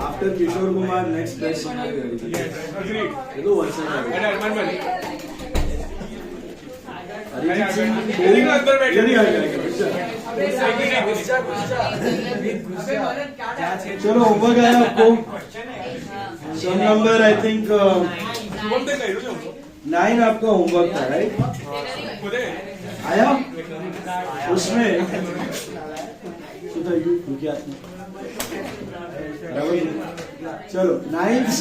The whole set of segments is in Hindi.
After Kishore Kumar, next question. ये तो वर्ष है। अरिजीत सिंह यदि चलो होमवर्क आया आपको सम नंबर आई थिंक 9 आपका होमवर्क था राइट आया उसमें चलो 9th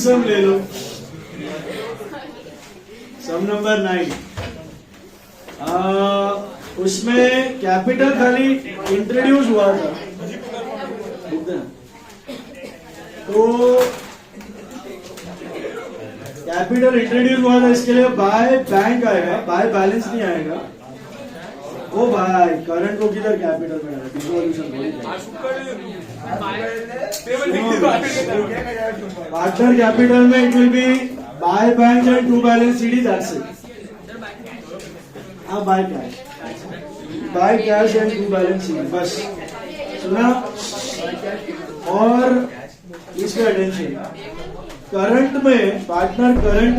सम ले लो सम नंबर 9 उसमें कैपिटल खाली इंट्रोड्यूस हुआ था तो कैपिटल इंट्रोड्यूस हुआ था इसके लिए बाय बैंक आएगा बाय बैलेंस नहीं आएगा ओ भाई करंट को किधर कैपिटल में पार्टनर कैपिटल में it will be by bank and to balance CD that's it हाँ by cash and to balance CD बस सुना और इसका अटेंशन करंट में पार्टनर करंट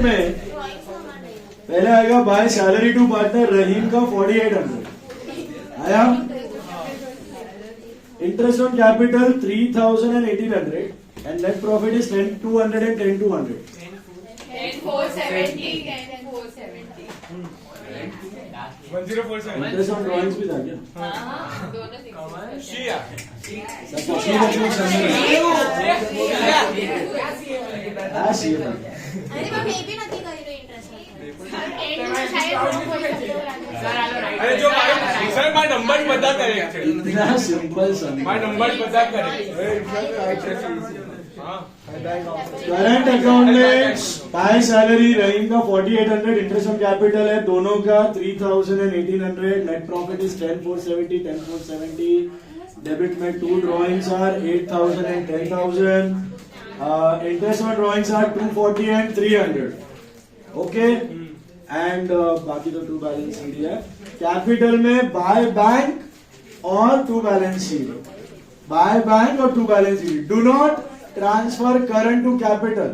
में पहले आएगा by salary to partner Rahim का 4800 आया interest on capital 3000 and 1800 and net profit is 10,200 and 10,200 10,470 and 470 interest on drawings भी था क्या दोनों अरे जो सर माय नंबर बता करे इतना सिंपल माय नंबर बता करे करंट अकाउंट में बाय सैलरी रहीम का 4800 इंटरेस्ट ऑन कैपिटल है दोनों का 3000 and 1800 net profit is 10,470 10,470 debit में 2 drawings are 8,000 and 10,000 interest on drawings are 240 and 300 okay and बाकी तो टू बैलेंस शीट है कैपिटल में बाय बैंक और to balance sheet by bank और to balance sheet do not transfer current to capital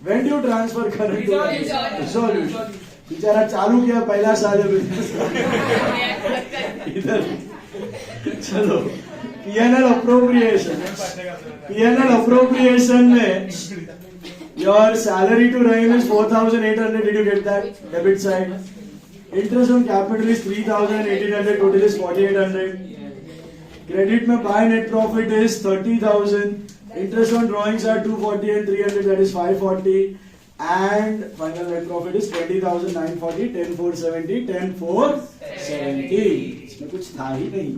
when do you transfer current to dissolution बेचारा चालू किया पहला साल बिजनेस इधर चलो पीएनएल अप्रोप्रिएशन में your salary to Rahim is 4,800 did you get that debit side interest on capital is 3,1800 total is 4,800 credit में buy net profit is 30,000 interest on drawings are 240 and 300 that is 540 and final net profit is 20,940 10,470 10,470 इसमें कुछ था ही नहीं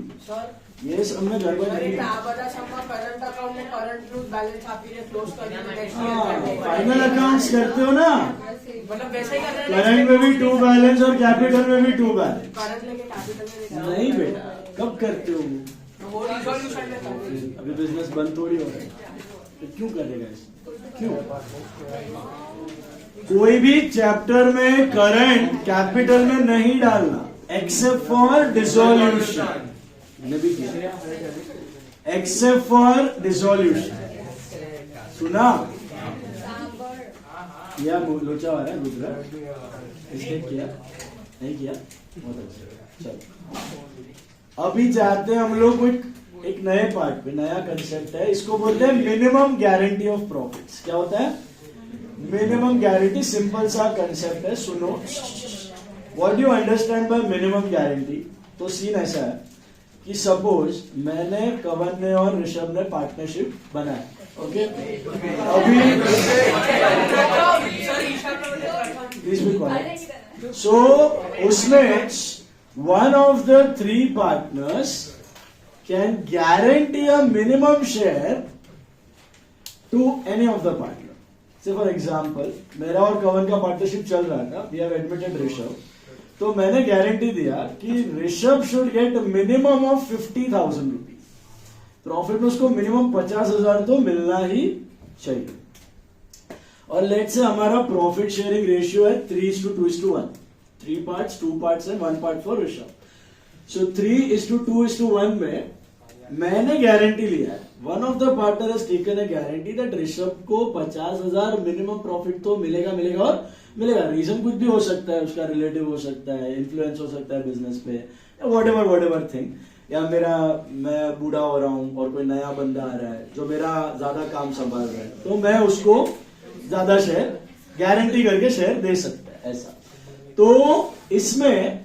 ये सब में गड़बड़ नहीं करंट अकाउंट में करंट बैलेंस आपने क्लोज कर दिया फाइनल अकाउंट्स करते हो ना मतलब वैसे ही करंट में भी 2 बैलेंस और कैपिटल में भी 2 बैलेंस करंट लेके कैपिटल में नहीं बेटा कब करते हो वो रिजोल्यूशन में अभी बिजनेस बंद थोड़ी हो रहा है तो क्यों करेगा क्यों कोई भी चैप्टर में करंट कैपिटल में नहीं डालना एक्सेप्ट फॉर डिसोल्यूशन भी किया एक्सेप्ट फॉर डिसोल्यूशन सुना किया लोचा वाला दूसरा इसने किया नहीं किया बहुत अच्छा चलो अभी जाते हैं हम लोग एक नए पार्ट पे नया कंसेप्ट है इसको बोलते हैं मिनिमम गारंटी ऑफ प्रॉफिट्स क्या होता है मिनिमम गारंटी सिंपल सा कंसेप्ट है सुनो what do you understand by minimum guarantee तो सीन ऐसा है कि सपोज मैंने कवन ने और ऋषभ ने पार्टनरशिप बनाया ओके अभी सो उसमें one of the 3 partners can guarantee a minimum share to any of the partner. Say for example, मेरा और कवन का पार्टनरशिप चल रहा था, we have admitted ऋषभ, तो मैंने गारंटी दिया कि Rishabh should get a minimum of 50,000 rupees. Profit में उसको मिनिमम 50,000 तो मिलना ही चाहिए। और लेट्स से हमारा प्रॉफिट शेयरिंग रेशियो है 3:2:1, 3 पार्ट्स, 2 पार्ट्स है, 1 पार्ट फॉर ऋषभ। सो 3:2:1 में मैंने गारंटी लिया है, one of the partner has taken a guarantee that Rishabh को 50,000 मिनिमम प्रॉफिट तो मिलेगा और मिलेगा। रीजन कुछ भी हो सकता है, उसका रिलेटिव हो सकता है, इन्फ्लुएंस हो सकता है बिजनेस पे, वॉट एवर थिंग, या मैं बूढ़ा हो रहा हूं और कोई नया बंदा आ रहा है जो मेरा ज्यादा काम संभाल रहा है, तो मैं उसको ज्यादा शेयर गारंटी करके शेयर दे सकता है, ऐसा। तो इसमें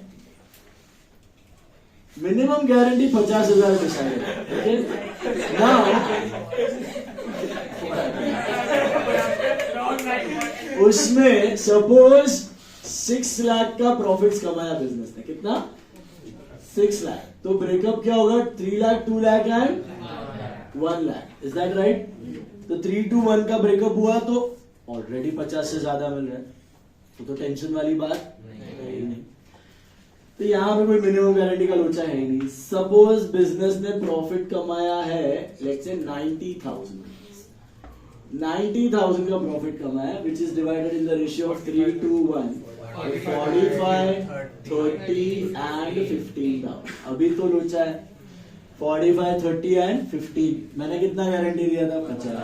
मिनिमम गारंटी 50,000 डिसाइड है। उसमें सपोज 6 लाख का प्रॉफिट्स कमाया बिजनेस ने, कितना? 6 लाख। तो ब्रेकअप क्या होगा? 3 lakh, 2 lakh and 1 lakh. Is that right? तो 3:1 का ब्रेकअप हुआ तो ऑलरेडी 50 से ज्यादा मिल रहा है, तो टेंशन वाली बात नहीं। तो यहां पे कोई मिनिमम गारंटी का लोचा है ही नहीं। सपोज बिजनेस ने प्रॉफिट कमाया है लेट्स से 90,000 का प्रॉफिट कमाया, which is divided in the ratio of 3:1, 45, 30 and 15,000। अभी तो लोचा है 45, 30 एंड 15। मैंने कितना गारंटी दिया था? 50,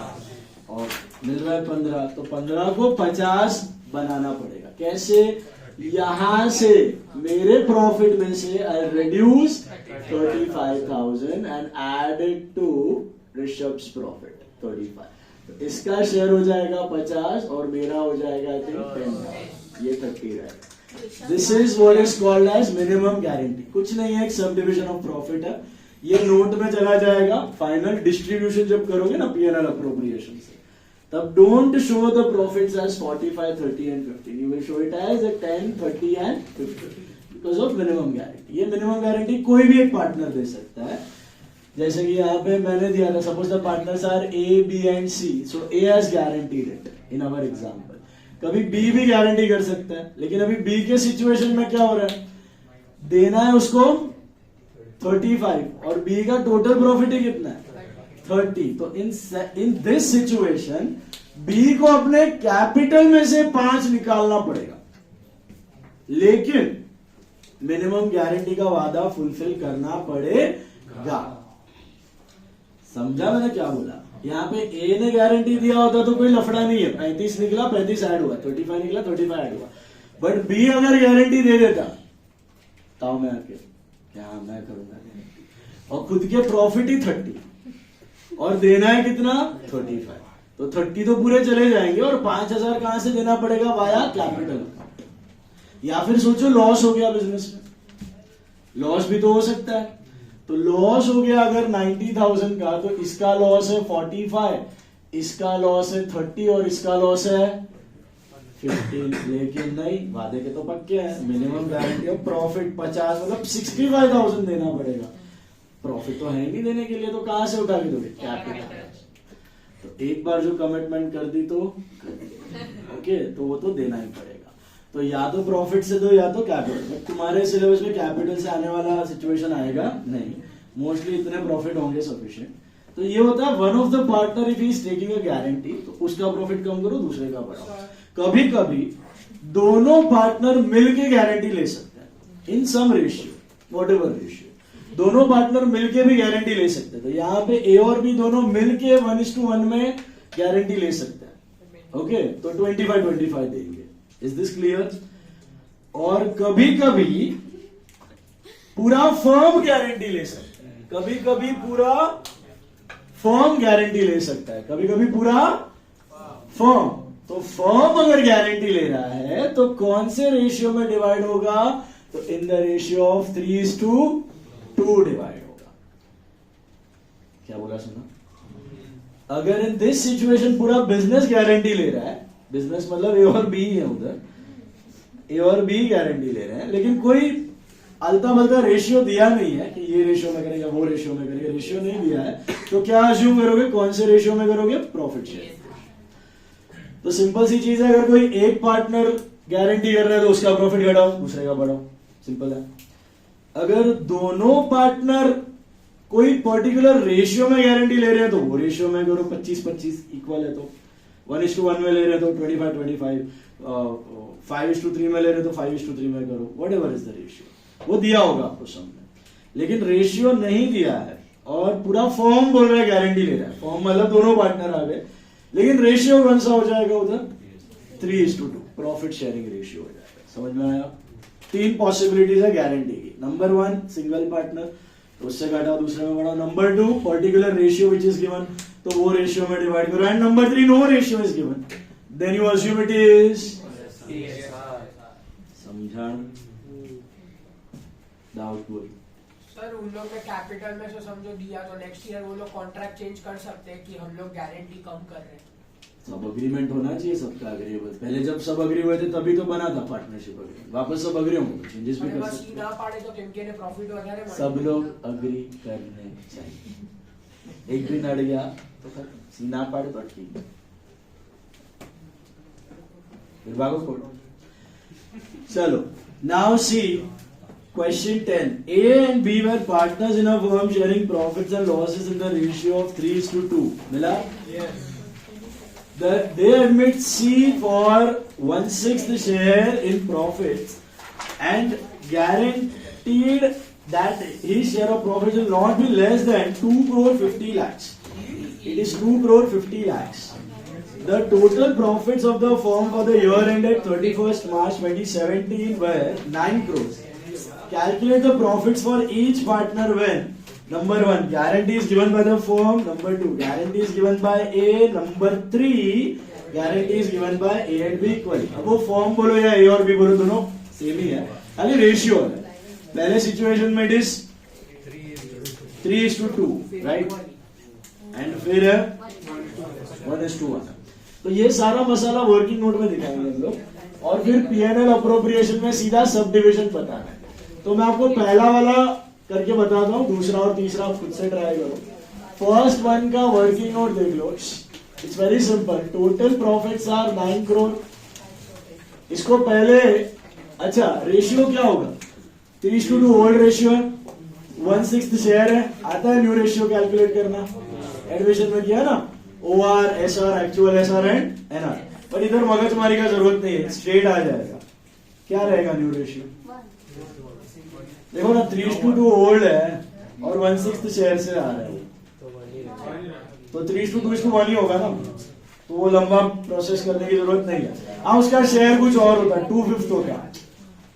और मिल रहा है 15, तो 15 को 50 बनाना पड़ेगा। कैसे? यहां से मेरे प्रॉफिट में से I reduce 35,000 and added to Rishabh's profit 35। तो इसका शेयर हो जाएगा 50 और मेरा हो जाएगा आई थिंक 10। ये 30 रहेगा। This is what is called as minimum guarantee. कुछ नहीं है, एक सब डिविजन ऑफ प्रॉफिट है। ये नोट में चला जाएगा। फाइनल डिस्ट्रीब्यूशन जब करोगे ना पीएनएल अप्रोप्रिएशन से, तब don't show the profits as 45, 30 and 15। You will show it as 10, 30 and 15 because of minimum guarantee. ये मिनिमम गारंटी कोई भी एक पार्टनर दे सकता है। जैसे कि यहाँ पे मैंने दिया था, suppose the partners are A, B and C, so A has guaranteed it in our example. कभी B भी गारंटी कर सकता है, लेकिन अभी B के सिचुएशन में क्या हो रहा है? देना है उसको 35 और B का टोटल प्रॉफिट ही कितना है? 30। तो इन दिस सिचुएशन B को अपने कैपिटल में से 5 निकालना पड़ेगा, लेकिन मिनिमम गारंटी का वादा फुलफिल करना पड़ेगा। समझा मैंने क्या बोला? यहाँ पे A ने गारंटी दिया होता तो कोई लफड़ा नहीं है, 35 निकला, 35 ऐड हुआ, 35 निकला, 35 ऐड हुआ। बट B अगर गारंटी दे देता ताऊ मैं आके क्या मैं करूंगा, और खुद के प्रॉफिट ही 30 और देना है कितना? 35। तो 30 तो पूरे चले जाएंगे और 5,000 कहां से देना पड़ेगा? Via capital. या फिर सोचो लॉस हो गया बिजनेस में, लॉस भी तो हो सकता है। तो लॉस हो गया अगर 90,000 का, तो इसका लॉस है 45, इसका लॉस है 30 और इसका लॉस है 15। लेकिन नहीं, वादे के तो पक्के हैं। मिनिमम गारंटी ऑफ प्रॉफिट 50, मतलब 65,000 देना पड़ेगा। प्रॉफिट तो है नहीं देने के लिए, तो कहां से उठा के दोगे? कैपिटल। तो एक बार जो कमिटमेंट कर दी तो ओके, तो वो तो देना ही पड़ेगा। तो या तो प्रॉफिट से दो या तो कैपिटल। तुम्हारे सिलेबस में कैपिटल से आने वाला सिचुएशन आएगा नहीं, मोस्टली इतने प्रॉफिट होंगे सफिशिएंट। तो ये होता है one of the partner if he is taking a guarantee, तो उसका प्रॉफिट कम करो, दूसरे का बढ़ाओ। कभी कभी दोनों पार्टनर मिलके गारंटी ले सकते हैं इन सम रेशियो, वॉट एवर रेशियो। दोनों पार्टनर मिलके भी गारंटी ले सकते हैं। तो यहाँ पे A और B दोनों मिलके 1:1 में गारंटी ले सकते हैं। ओके, तो 25-25 देंगे। Is this clear? और कभी कभी पूरा फर्म गारंटी ले सकता है, कभी कभी पूरा फर्म गारंटी ले सकता है, कभी कभी पूरा फर्म। तो फर्म अगर गारंटी ले रहा है तो कौन से रेशियो में डिवाइड होगा? तो इन द रेशियो ऑफ 3:2 डिवाइड होगा। क्या बोला सुना? अगर इन दिस सिचुएशन पूरा बिजनेस गारंटी ले रहा है, बिजनेस मतलब A और B है, उधर A और B गारंटी ले रहे हैं, लेकिन कोई अलता मलता रेशियो दिया नहीं है कि ये रेशियो में करेगा, वो रेशियो में करेगा, रेशियो नहीं दिया है, तो क्या अज्यूम करोगे? कौन से रेशियो में करोगे? Profit share. तो सिंपल सी चीज है, अगर कोई एक पार्टनर गारंटी कर रहा है तो उसका प्रॉफिट घटाओ, दूसरे का बढ़ाओ, सिंपल है। अगर दोनों पार्टनर कोई पर्टिकुलर रेशियो में गारंटी ले रहे हैं तो वो रेशियो में करो, 25-25 इक्वल है तो 1:1 में ले रहे हैं तो 25-25, 5:3 में ले रहे हैं तो 5:3 में करो, what ever is the ratio, वो दिया होगा आपको सामने। लेकिन रेशियो नहीं दिया है और पूरा फॉर्म बोल रहा है गारंटी ले रहा है, फॉर्म मतलब दोनों पार्टनर आ गए, लेकिन रेशियो कौन सा हो जाएगा उधर 3:2, प्रॉफिट शेयरिंग रेशियो हो जाएगा। समझ में आया? 3 पॉसिबिलिटीज है गारंटी की। नंबर 1 सिंगल पार्टनर, तो उससे घटा दूसरे में बढ़ा। Number 2 particular ratio which is given, तो वो रेशियो में डिवाइड करो। And number 3 no ratio is given, then you assume it is समझान डाउटफुल। सर उन लोग ने कैपिटल में से समझो दिया तो नेक्स्ट ईयर वो लोग कॉन्ट्रैक्ट चेंज कर सकते हैं कि हम लोग गारंटी कम कर रहे हैं। सब अग्रीमेंट होना चाहिए सबका अग्रीबल। पहले जब सब अग्री हुए थे तभी तो बना था पार्टनरशिप अग्रीमेंट, वापस सब अग्री होंगे, चेंजेस भी અને कर બસ सकते ઈ ના પાડે તો કેમ કે એને પ્રોફિટ વધારે हैं। મળે। सब लोग अग्री करने चाहिए। एक भी नड़ गया तो सीना पाड़े तो ठीक है, फिर भागो कोर्ट। चलो now see question 10, A and B were partners in a firm sharing profits and losses in the ratio of 3:2 मिला? They admit C for 1/6 share in profits and guaranteed that his share of profits will not be less than 2 crore 50 lakhs. It is 2 crore 50 lakhs. The total profits of the firm for the year ended 31st March 2017 were 9 crores. Calculate the profits for each partner when number 1 guarantee is given by the firm, number 2 guarantee is given by A, number 3 guarantee is given by A and B equally। अब वो फॉर्म बोलो या A और B बोलो दोनों सेम ही है, खाली रेशियो है। पहले सिचुएशन में इट इज 3:2 राइट, एंड फिर 1:1। तो ये सारा मसाला वर्किंग नोट में दिखाएंगे हम लोग, और फिर P&L अप्रोप्रिएशन में सीधा सब डिविजन बताना है। तो मैं आपको पहला वाला करके बताता हूँ, दूसरा और तीसरा आप खुद से ट्राई करो। फर्स्ट वन का वर्किंग नोट देख लो, it's very simple. Total profits are 9 crore. इसको पहले अच्छा रेशियो क्या होगा, 3:2 ओल्ड रेशियो है, 1/6 शेयर है, आता है न्यू रेशियो कैलकुलेट करना, एडमिशन में किया ना, OR, SR, actual SR and NR। पर इधर मगजमारी का जरूरत नहीं है, स्ट्रेट आ जाएगा। क्या रहेगा न्यू रेशियो, देखो ना 3:2 ओल्ड है और 1/6 शेयर से आ रहा है, तो 3:2 ही होगा ना, तो वो लंबा प्रोसेस करने की जरूरत नहीं है। हाँ उसका शेयर कुछ और होता है, 2/5 होता है,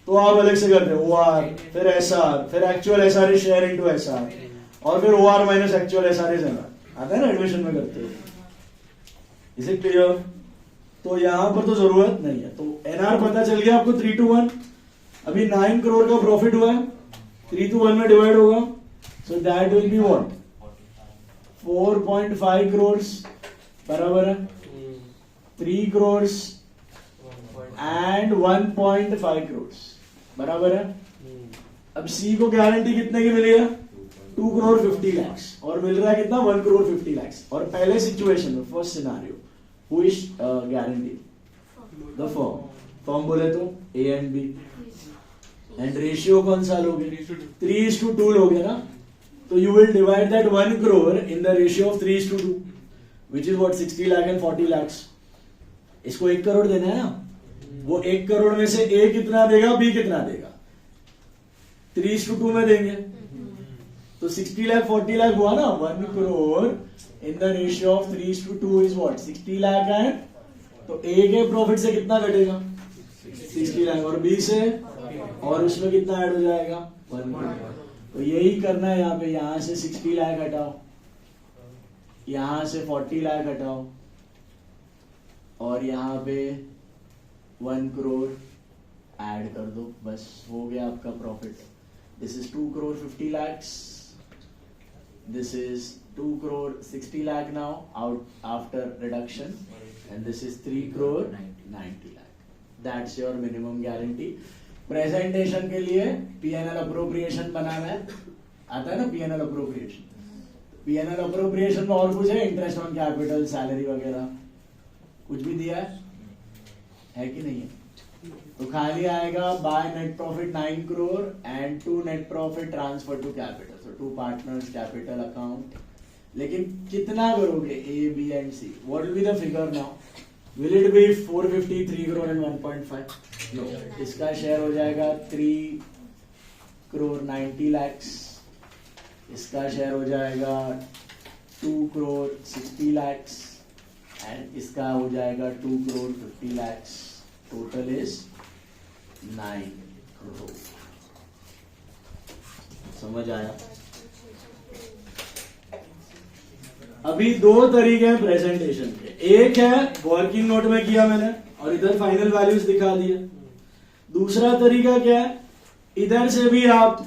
तो आप अलग से करते हो OR, फिर SR, फिर actual SR is share into SR, और फिर OR minus actual SR is NR, आता है ना एडमिशन में करते हो। Is it clear? तो यहाँ पर तो जरूरत नहीं है। तो NR पता चल गया आपको 3:1, अभी 9 करोड़ का प्रॉफिट हुआ है, 3:1 में डिवाइड होगा, so that will be what 4.5 crore बराबर है 3 करोड़ एंड 1.5 करोड़ बराबर है। अब C को गारंटी कितने की मिली है, 2 करोड़ 50 लाख, और मिल रहा है कितना 1 करोड़ 50 लाख। और पहले सिचुएशन में first scenario who is guarantee, the firm बोले तो A and B, and ratio कौन सा लोगे, 3:2 लोगे ना, तो you will divide that 1 crore in the ratio of 3:2 which is what 60 lakh and 40 lakh. इसको 1 करोड़ देना है ना, वो 1 करोड़ में से A कितना देगा, B कितना देगा, 3:2 में देंगे, तो 60 लाख 40 लाख हुआ ना, 1 करोड़ इन the ratio of 3:2 is what 60 lakh and, तो A के प्रॉफिट से कितना घटेगा 60 लाख, और B से, और उसमें कितना ऐड हो जाएगा 1 करोड़। तो यही करना है यहाँ पे, यहाँ से 60 लाख हटाओ, यहाँ से 40 लाख हटाओ, और यहाँ पे 1 करोड़ ऐड कर दो, बस हो गया आपका profit. This is 2 crore 50 lakhs, this is 2 crore 60 lakh now out after reduction, and this is 3 crore 90 lakh. That's your minimum guarantee. Presentation के लिए P&L अप्रोप्रिएशन बनाना है, आता है ना P&L अप्रोप्रिएशन। P&L अप्रोप्रिएशन में और कुछ है, इंटरेस्ट ऑन कैपिटल, सैलरी वगैरह कुछ भी दिया है कि नहीं है? तो खाली आएगा by net profit 9 crore and to net profit transfer to capital, so to partners capital account. लेकिन कितना करोगे A B and C? What will be the figure now? Will it be 453 crore and 1.5? No, इसका शेयर हो जाएगा 3 करोड़ 90 lakhs, इसका शेयर हो जाएगा 2 करोड़ 60 lakhs एंड इसका हो जाएगा 2 crore 50 lakhs। Total is 9 crore. समझ आया? अभी दो तरीके हैं प्रेजेंटेशन के। एक है वर्किंग नोट में किया मैंने और इधर फाइनल वैल्यूज दिखा दिए। दूसरा तरीका क्या है, इधर से भी आप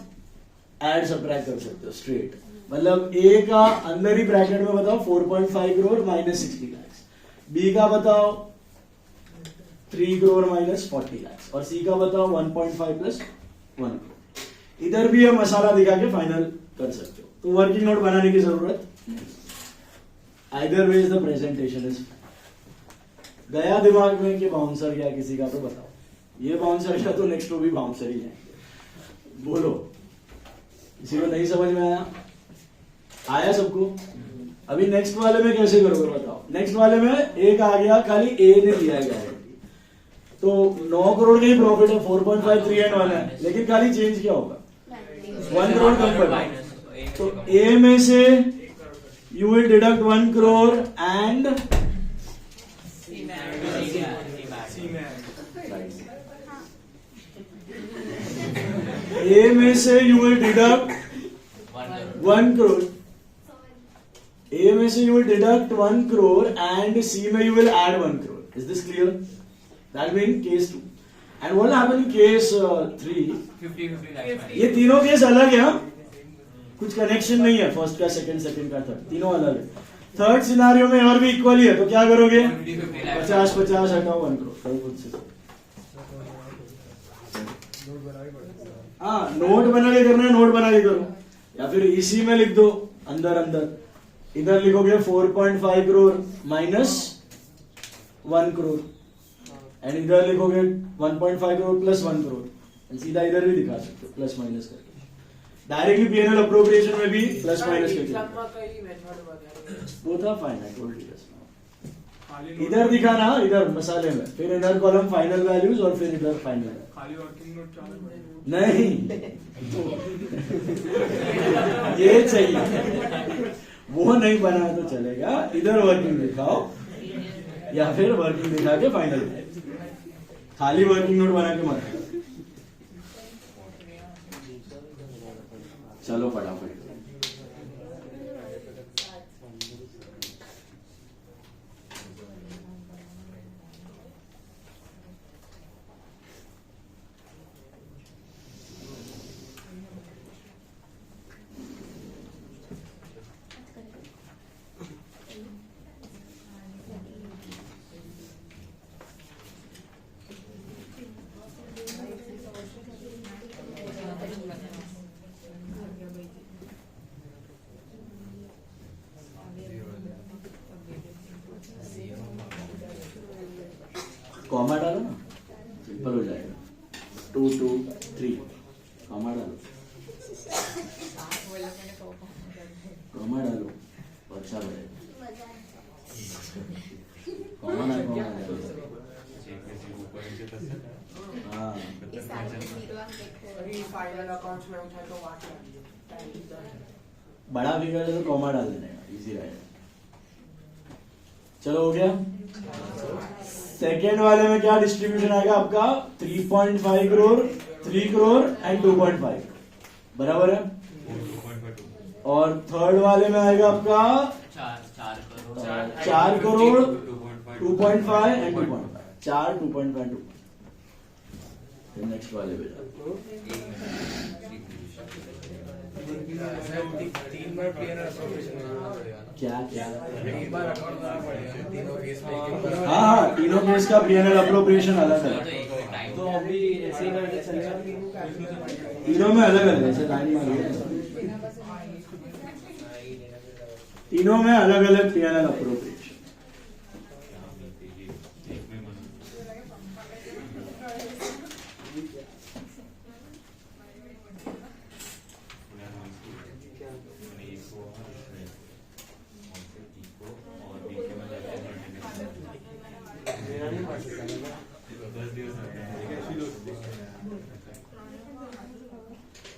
ऐड सबट्रैक्ट कर सकते हो स्ट्रेट। मतलब ए का अंदर ही ब्रैकेट में बताओ 4.5 करोड़ माइनस 60 lakhs, बी का बताओ 3 करोड़ माइनस 40 lakhs और सी का बताओ 1.5 प्लस 1 करोड़। इधर भी ये मसाला दिखा के फाइनल कर सकते हो। तो वर्किंग नोट बनाने की जरूरत either way the presentation is. गया दिमाग में कि बाउंसर क्या किसी का? तो बताओ। ये बाउंसर का तो नेक्स्ट भी बाउंसर ही है। बोलो, किसी को नहीं समझ में आया? आया सबको? अभी नेक्स्ट वाले में कैसे करोगे बताओ? नेक्स्ट वाले में एक आ गया, खाली ए ने दिया गया है तो 9 करोड़ का ही प्रॉफिट है, 4.5 3 एंड 1 है, लेकिन खाली चेंज क्या होगा? 1 करोड़ कम पड़ेगा। तो ए में से you will deduct 1 crore and A में से you will deduct 1 crore, A में से you will deduct 1 crore and C में you will add 1 crore. Is this clear? That means case 2. And what will happen in case 3? 50-50 ये तीनों केस अलग है, कुछ कनेक्शन नहीं है फर्स्ट का, सेकंड का, थर्ड, तीनों अलग है। थर्ड सिनारियो में और भी इक्वली है तो क्या करोगे? 50-50 हटाओ 1 करोड़ खुद से। हाँ, नोट बना के करना है, नोट बना के करो, या फिर इसी में लिख दो अंदर अंदर। इधर लिखोगे 4.5 करोड़ माइनस 1 करोड़ एंड इधर लिखोगे 1.5 करोड़ प्लस 1 करोड़। सीधा इधर भी दिखा सकते हो प्लस माइनस करके। डायरेक्टली पीएनएल अप्रोप्रिएशन में भी प्लस माइनस करके वो था fine. I told you just. इधर दिखाना, इधर मसाले में, फिर इधर कॉलम फाइनल वैल्यूज और फिर इधर फाइनल। खाली वर्किंग नोट नहीं ये चाहिए, वो नहीं बना तो चलेगा। इधर वर्किंग दिखाओ या फिर वर्किंग दिखा के फाइनल। खाली वर्किंग नोट बना के मत। चलो फटाफट। कॉमा डालो ना, सिंपल हो जाएगा। 2 2 3 कॉमा डालो, कॉमा डालो, अच्छा बनेगा। कॉमा ना कॉमा डालो। हाँ, फाइनल अकाउंट्स में उठा तो वाट बड़ा फिगर है तो कॉमा डाल देने का, इजी रहेगा। चलो हो गया। सेकेंड वाले में क्या डिस्ट्रीब्यूशन आएगा आपका? 3.5 करोड़, 3 करोड़ एंड 2.5 बराबर है। और थर्ड वाले में आएगा आपका 4 करोड़ 2.5 एंड 2.5, 4 2.5 2। फिर नेक्स्ट वाले पे जाओ। 3 बार पीएनएल अप्रोप्रिएशन क्या क्या? एक बार अकाउंट बनाना पड़ेगा तीनों केस में। हाँ, तीनों केस का पीएनएल अप्रोप्रिएशन अलग है। तो अभी ऐसे ही करके चलेगा। तीनों में अलग अलग ऐसे लाइन मारिए। तीनों में अलग अलग पीएनएल अप्रोप्रिएशन।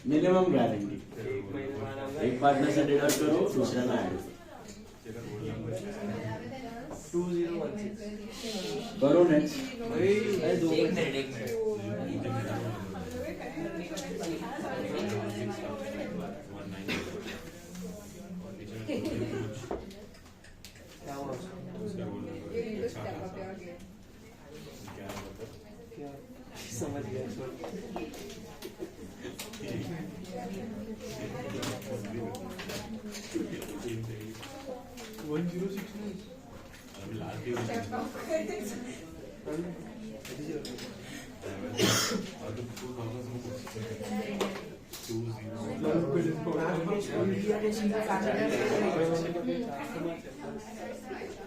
मिनिमम गारंटी एक पार्टनर से डिडक्ट करो, दूसरे में ऐड करो। नेक्स्ट समझ गया।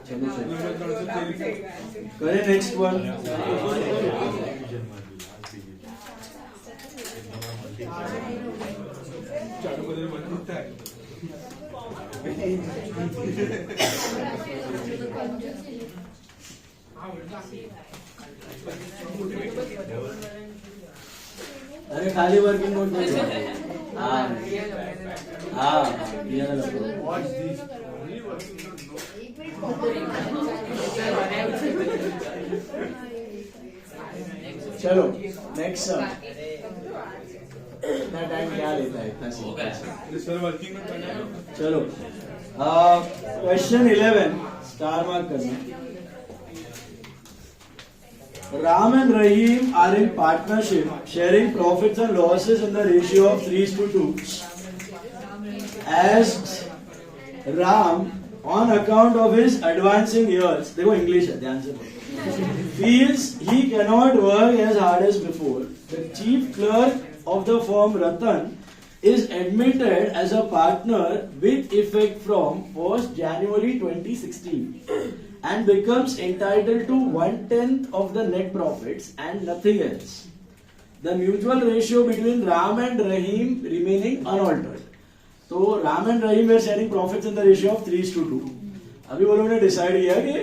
चलो करें नेक्स्ट वन। अरे खाली वर्किंग नोट नहीं। हाँ हाँ ये चलो नेक्स्ट इतना टाइम क्या लेता है इतना चलो क्वेश्चन 11 स्टार मार्क करना। Ram and Rahim are in partnership, sharing profits and losses in the ratio of 3:2. As Ram, on account of his advancing years, देखो इंग्लिश है ध्यान से, feels he cannot work as hard as before. The chief clerk of the firm Ratan is admitted as a partner with effect from 1st January 2016 and becomes entitled to 1/10 of the net profits and nothing else. The mutual ratio between Ram and Rahim remaining unaltered. तो Ram and Rahim were sharing profits in the ratio of 3:2. अभी वो लोगों ने डिसाइड किया कि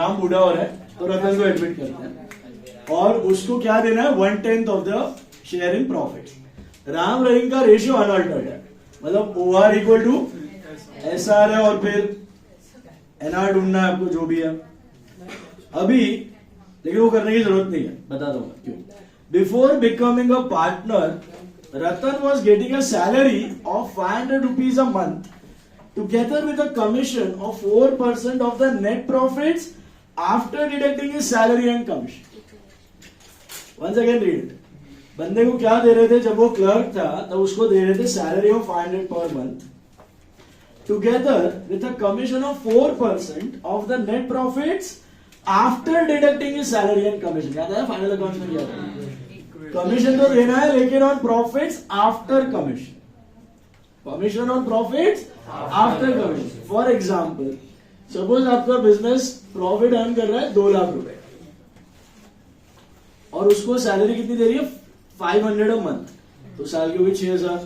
राम बूढ़ा हो रहा है तो रतन को एडमिट करते हैं और उसको क्या देना है 1/10 of the share in profit. Ram Rahim का रेशियो अनअल्टर्ड है, मतलब OR इक्वल टू SR है और फिर NR ढूंढना है आपको जो भी है अभी, लेकिन वो करने की जरूरत नहीं है, बता दूंगा क्यों। Before becoming a partner Ratan was getting a salary of 500 rupees a month together with a commission of 4% of the net profits after deducting his salary and commission. Once again read it. बंदे को क्या दे रहे थे जब वो क्लर्क था तब उसको दे रहे थे salary of 500 per month together with a commission of 4% of the net profits after deducting his salary and commission। याद है फाइनल अकाउंट्स में क्या था, कमीशन तो देना है लेकिन on profits after commission, commission on profits after commission. For example suppose आपका बिजनेस प्रॉफिट अर्न कर रहा है 2 लाख रुपए और उसको सैलरी कितनी दे रही है 500 अ मंथ, तो साल की होगी 6000,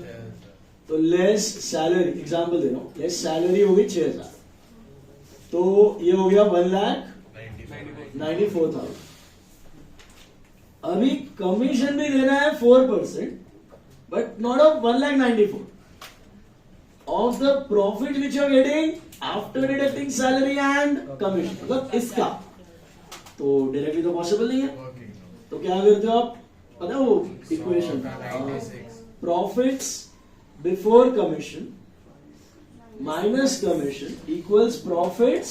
तो लेस सैलरी, एग्जाम्पल दे रहा हूं, लेस सैलरी होगी 6000, तो ये हो गया 1,94,000। अभी कमीशन भी देना है 4%, but not of 1,94,000 of the profit which you are getting after deducting salary and commission, मतलब इसका तो डायरेक्टली तो पॉसिबल नहीं है। तो क्या करते हो आप, पता है वो equation, profits before commission minus commission equals profits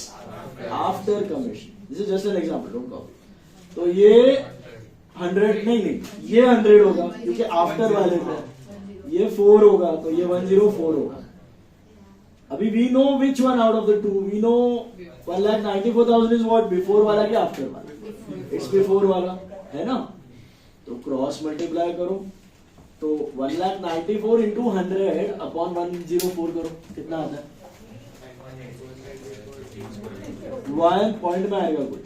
after commission. This is just an example, don't copy. तो ये 100 नहीं, ये 100 होगा क्योंकि आफ्टर वाले में, ये 4 होगा तो ये 104 होगा। अभी we know which one out of the two, we know 1,94,000 is what, before वाला कि आफ्टर वाला, इट्स बिफोर वाला है ना, तो क्रॉस मल्टीप्लाई करो तो 1,94,000 इंटू 100 अपॉन 104 करो, कितना आता है 1 पॉइंट में आएगा कुछ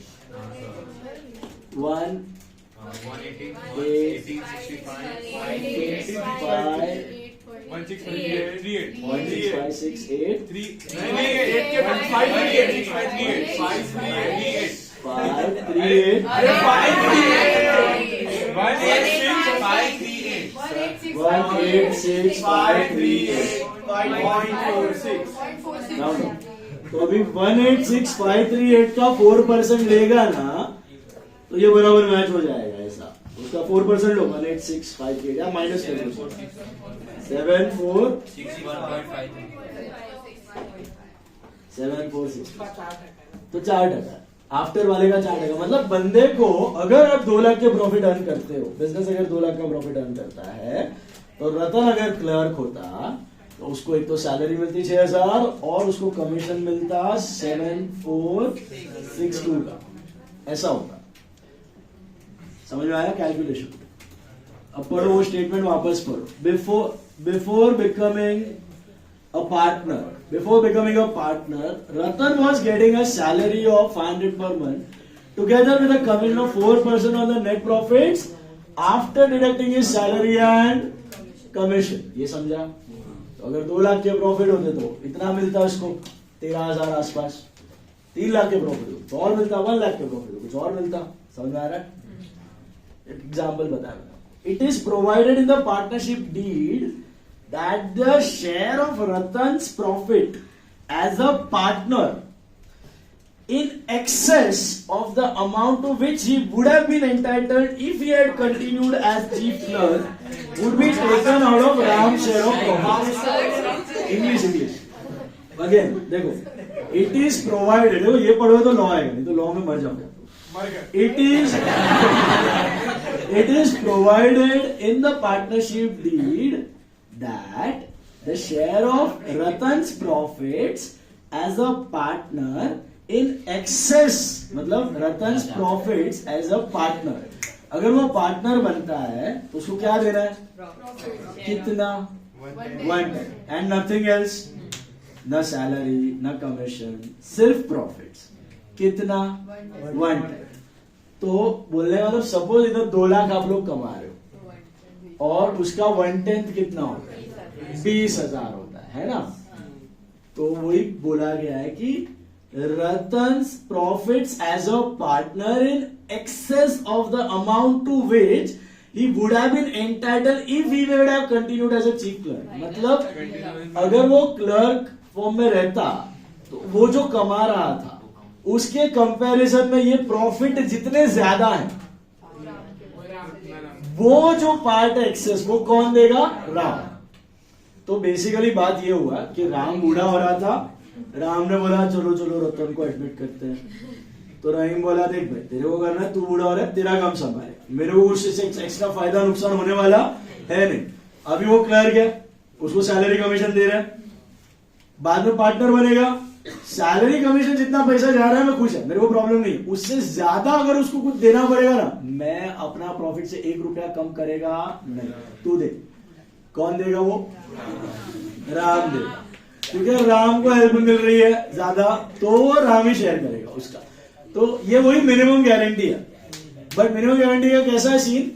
1,8,5,6,8,3,5,3,8 38 अरे 186,538 तो अभी 186,538 का 4% लेगा ना तो ये बराबर मैच हो जाएगा ऐसा। उसका 4% लो 186,538 या माइनस कर दो 7,4,6 तो 4%। आफ्टर वाले का 4%। मतलब बंदे को अगर आप 2 लाख के प्रॉफिट अर्न करते हो, बिजनेस अगर 2 लाख का प्रॉफिट अर्न करता है, तो रतन अगर क्लर्क होता तो उसको एक तो सैलरी मिलती 6,000 और उसको कमीशन मिलता 7,462 का। ऐसा होता। समझ में आया कैलकुलेशन? अब पढ़ो वो स्टेटमेंट वापस पढ़ो। Before becoming a partner, Ratan was getting a salary of 500 per month together with a commission of 4% on the net profits after deducting his salary and commission. ये समझा? तो अगर 2 लाख के प्रॉफिट होते तो इतना मिलता उसको 13,000 आसपास। 3 लाख के प्रॉफिट हो तो और मिलता, 1 लाख के प्रॉफिट हो कुछ और मिलता। समझ में आ रहा है? एग्जाम्पल बताया। It is provided in the partnership deed that the share of Ratan's profit as a partner in excess of the amount to which he would have been entitled if he had continued as chief clerk would be taken out of Ram's share of profit. English. Again, देखो, it is provided, देखो ये पढ़ो तो लॉ आएगा, नहीं तो लॉ में मर जाओगे। It is provided in the partnership deed that the share of Ratan's profits as a partner in excess, मतलब Ratan's profits as a partner, अगर वो पार्टनर बनता है तो उसको क्या देना है? कितना? 1/10 and nothing else, न सैलरी न कमीशन, सिर्फ प्रॉफिट्स। कितना? 1/10। तो बोलने का मतलब सपोज इधर 2 लाख आप लोग कमा रहे हो और उसका 1/10 कितना होता है? 20,000 होता है ना? तो वही बोला गया है कि Ratan's profits as a partner in excess of the amount to which he would have been entitled if he would have continued as a chief clerk. मतलब अगर वो क्लर्क फॉर्म में रहता तो वो जो कमा रहा था उसके कंपैरिजन में ये प्रॉफिट जितने ज्यादा है, वो जो पार्ट है एक्सेस वो कौन देगा? राम। तो बेसिकली बात ये हुआ कि राम बूढ़ा हो रहा था, राम ने बोला चलो रतन को एडमिट करते हैं। तो रहीम बोला देख भाई तेरे को करना है, तू बूढ़ा हो रहा है, तेरा काम संभाले, मेरे को उससे एक्स्ट्रा फायदा नुकसान होने वाला है नहीं। अभी वो क्लर्क है, उसको सैलरी कमीशन दे रहे हैं, बाद में पार्टनर बनेगा, सैलरी कमीशन जितना पैसा जा रहा है मैं खुश है, मेरे को प्रॉब्लम नहीं। उससे ज्यादा अगर उसको कुछ देना पड़ेगा ना, मैं अपना प्रॉफिट से 1 रुपया कम करेगा नहीं, तू दे। कौन देगा? वो राम देगा, क्योंकि राम को हेल्प मिल रही है ज्यादा, तो वो राम ही शेयर करेगा उसका। तो ये वही मिनिमम गारंटी है। बट मिनिमम गारंटी का कैसा है सीन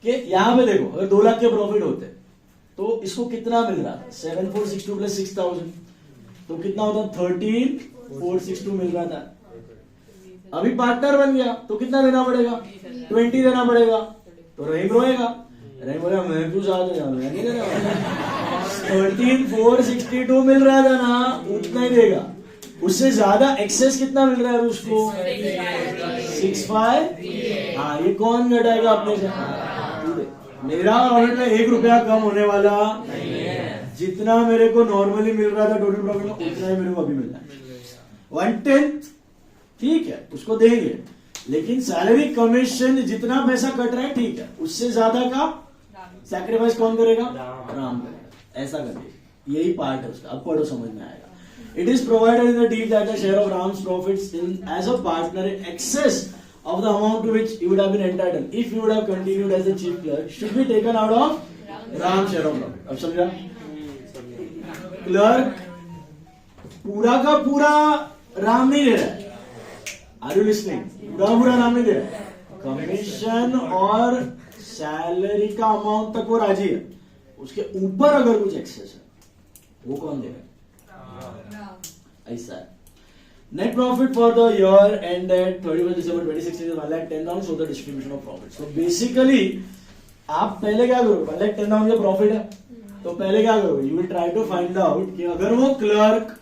कि यहां पे देखो, अगर 2 लाख के प्रॉफिट होते तो इसको कितना मिल रहा था? 7,462 प्लस 6,000 तो कितना होता? 13,462 मिल रहा था। अभी पार्टनर बन गया तो कितना देना पड़ेगा? 20 देना पड़ेगा। तो रहीम रोएगा, रहीम बोला मैं क्यों ज्यादा देना, मैं नहीं देना। 13,462 मिल रहा था ना, उतना ही देगा। उससे ज्यादा एक्सेस कितना मिल रहा है उसको? 6,5। हाँ, ये कौन घटाएगा अपने से? मेरा प्रॉफिट में 1 रुपया कम होने वाला नहीं है। जितना मेरे को नॉर्मली मिल रहा था टोटल प्रॉफिट में, उतना ही मेरे को अभी मिल रहा है। 1/10 ठीक है, उसको देंगे, लेकिन सैलरी कमीशन जितना पैसा कट रहा है ठीक है, उससे ज्यादा का सैक्रिफाइस कौन करेगा? राम करेगा। ऐसा करिए, यही पार्ट है उसका। अब पढ़ो, समझ में आएगा। It is provided in the deed that the share of Ram's profits as a partner in excess of the amount to which he would have been entitled if he would have continued as the chief clerk should be taken out of Ram's share of profit. अब समझा? क्लर्क पूरा का पूरा राम नहीं दे रहा है। Are you listening? पूरा राम नहीं दे रहा है। कमीशन और सैलरी का अमाउंट तक वो राजी है, उसके ऊपर अगर कुछ एक्सेस है वो कौन देगा? ऐसा है। Net profit for the year ended 31st December 2016 is 1,10,000. So the distribution of profit. So basically, आप पहले क्या करो, 1,10,000 का प्रॉफिट है, तो पहले क्या करो, you will try to find out कि अगर वो क्लर्क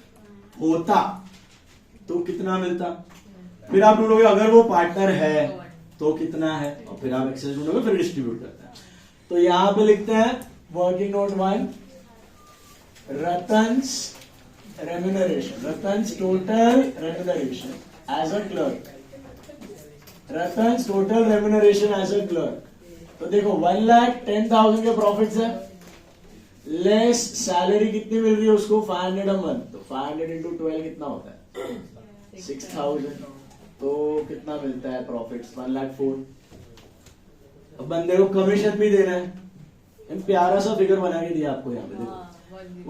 होता तो कितना मिलता, फिर आप ढूंढोगे अगर वो पार्टनर है तो कितना है, और फिर आप एक्सेस ढूंढोगे, फिर डिस्ट्रीब्यूट करते हैं. तो यहां पे लिखते हैं working note 1, Ratan's remuneration, Ratan's total remuneration as a clerk, Ratan's total remuneration as a clerk. तो देखो 1,10,000 के प्रॉफिट्स है, लेस सैलरी कितनी मिल रही है उसको, 500 a month. तो 500 into 12 कितना होता है, 6,000. तो कितना मिलता है प्रॉफिट्स, 1,04,000. अब बंदे को कमीशन भी देना है, इन प्यारा सा फिगर बना के दिया आपको यहाँ पे, देखो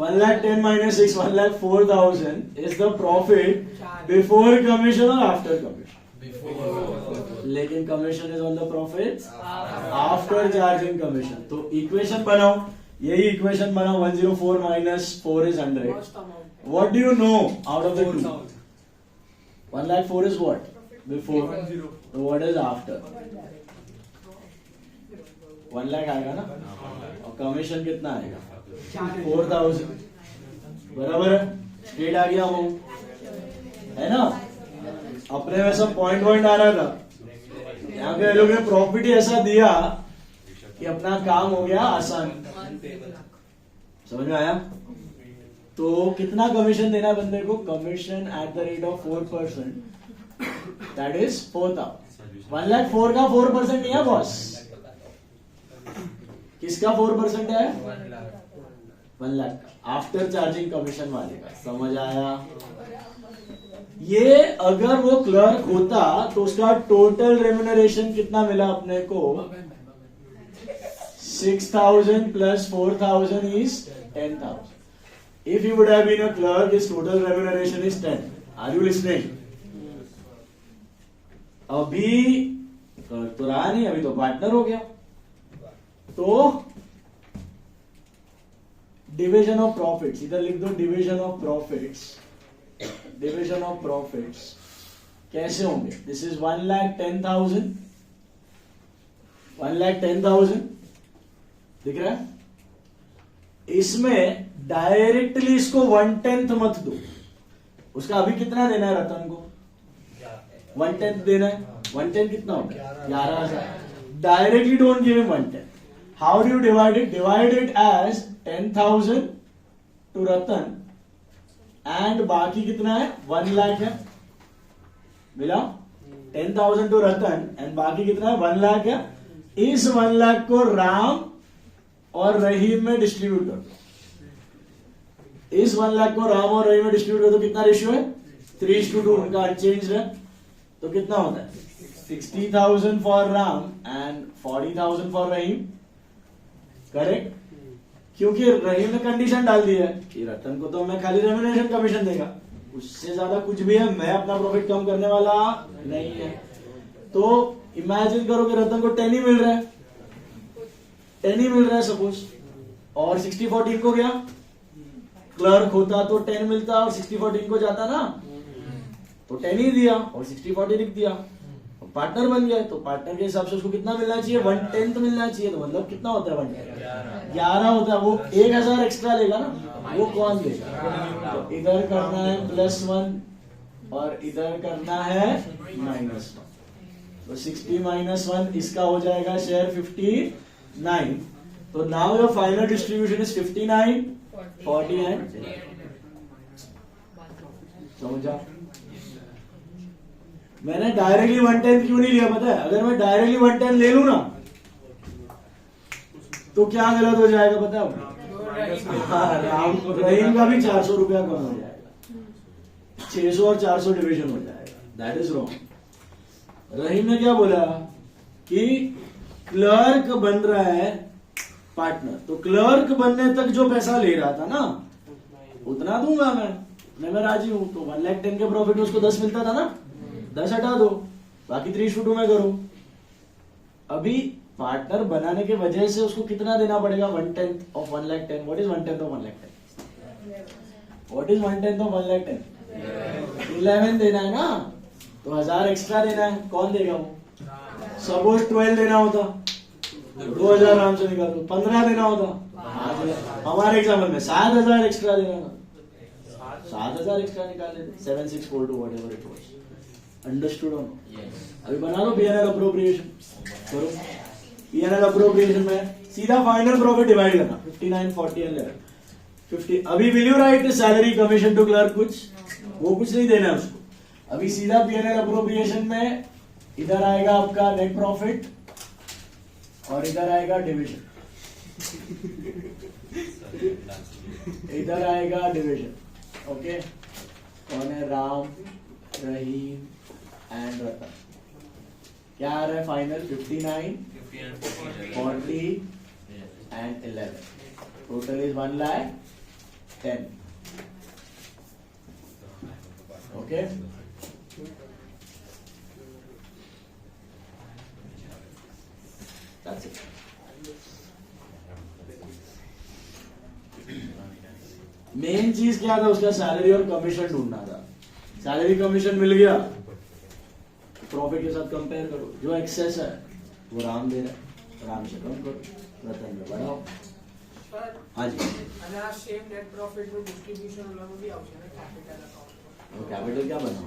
1,10,000 minus 6, 1,04,000 is the profit before commission or after commission. लेकिन commission is on the profit after charging commission. तो इक्वेशन बनाओ, यही इक्वेशन बनाओ, 104 minus 4 is 100. What do you know out of the two? 1,04,000 is what? Before. So what is after? 1,00,000 आएगा ना, और कमीशन कितना आएगा, 4,000. बराबर है, स्ट्रेट आ गया वो, है ना. अपने में सब पॉइंट आ रहा था, यहाँ पे लोग ने प्रॉफिट ही ऐसा दिया कि अपना काम हो गया आसान. समझ में आया. तो कितना कमीशन देना है बंदे को, commission at the rate of 4%, that is 4,000. 1,04,000 का 4% नहीं है बॉस, किसका 4% है, 1,00,000 आफ्टर चार्जिंग कमीशन वाले का. समझ आया. ये अगर वो क्लर्क होता तो उसका टोटल रेम्यूनरेशन कितना मिला अपने को, 6,000 plus 4,000 is 10,000. If he would have been a clerk, his total remuneration is 10. Are you listening? अभी क्लर्क तो रहा नहीं, अभी तो पार्टनर हो गया. तो डिविजन ऑफ प्रॉफिट्स, इधर लिख दो division of profits. Division of profits कैसे होंगे, दिस इज 1,10,000, 1,10,000 दिख रहा है. इसमें डायरेक्टली इसको 1/10 मत दो, उसका अभी कितना देना है रतन को, 1/10 देना है. 1/10 कितना होगा, 11,000. Directly don't give him 1/10. How do you divide it, divide it as 10,000 to Ratan and बाकी कितना है, 1,00,000 है. मिला, 10,000 टू रतन एंड बाकी कितना है, 1,00,000 है. इस 1,00,000 को राम और रहीम में डिस्ट्रीब्यूट कर दो. इस 1,00,000 को राम और रहीम में डिस्ट्रीब्यूट कर दो. कितना रेशियो है, 3:2. उनका अनचेंज है. तो कितना होता है, 60,000 for Ram and 40,000 for Rahim. Correct, क्योंकि रहीम ने कंडीशन डाल दी है कि रतन को तो मैं खाली रेम्यूनरेशन कमीशन देगा, उससे ज्यादा कुछ भी है मैं अपना प्रॉफिट कम करने वाला नहीं है. तो इमेजिन करो कि रतन को 10 ही मिल रहा है, 10 ही मिल रहा है सपोज, और 60-40 को गया. क्लर्क होता तो 10 मिलता और 60-40 को जाता ना, तो 10 ही दिया और 60-40 लिख दिया. पार्टनर बन गया, तो पार्टनर के हिसाब से उसको कितना मिलना चाहिए, 1/10 मिलना चाहिए. तो मतलब कितना होता है, 1/10 11 होता है. वो 1,000 एक्स्ट्रा लेगा ना, वो कौन देगा. तो इधर करना है +1 और इधर करना है -1. तो 60 - 1 इसका हो जाएगा शेयर 59. तो now your final distribution is 59, 40 and 10. समझा. मैंने डायरेक्टली 1/10 क्यों नहीं लिया पता है, अगर मैं डायरेक्टली 1/10 ले लू ना तो क्या गलत हो जाएगा पता है. हाँ, रहीम का भी 400 रुपया कम हो जाएगा, 600 और 400 डिविजन हो जाएगा. That is wrong. रहीम ने क्या बोला कि क्लर्क बन रहा है पार्टनर, तो क्लर्क बनने तक जो पैसा ले रहा था ना उतना दूंगा मैं राजी हूं. तो 1,10,000 के प्रॉफिट में उसको 10 मिलता था ना, 10 हटा दो, बाकी 3:2 में करो. अभी पार्टनर बनाने के वजह से उसको कितना देना पड़ेगा, 1/10 of 1,10,000. What is 1/10 of 1,10,000, what is 1/10 of 1,10,000, 11 देना है ना, तो 1000 एक्स्ट्रा देना है, कौन देगा वो? सपोज 12 देना होता 2000 आराम से निकाल दो, 15 देना होता 5000, हमारे एग्जाम्पल में 7000 एक्स्ट्रा देना था, 7000 एक्स्ट्रा निकाल लेते, 7642 whatever it was. अंडरस्टूड हो? अभी बना लो पीएनएल अप्रोप्रिएशन, करो पीएनएल अप्रोप्रिएशन में सीधा फाइनल प्रॉफिट डिवाइड करना 59 40 एंड 11 50. अभी will you write salary commission to clerk, कुछ वो कुछ नहीं देना है उसको. अभी सीधा पीएनएल अप्रोप्रिएशन में इधर आएगा आपका नेट प्रॉफिट और इधर आएगा डिविजन, इधर आएगा डिविजन. ओके, कौन है? राम, रहीम एंड रतन. क्या आ रहा है final? 59 40 and 11. Total is 1,10,000. Okay, that's it. Main चीज क्या था उसका? सैलरी और कमीशन ढूंढना था. सैलरी कमीशन मिल गया, प्रॉफिट के साथ कंपेयर करो. जो एक्सेस है वो राम दे रहा है, राम से कम करो, रतन में बढ़ाओ. સર हाँ जी, અને આ સેમ નેટ પ્રોફિટ નું ડિસ્ટ્રીબ્યુશન ઓલામાં બી આવશે ને કેપિટલ અકાઉન્ટ वो कैपिटल क्या बना?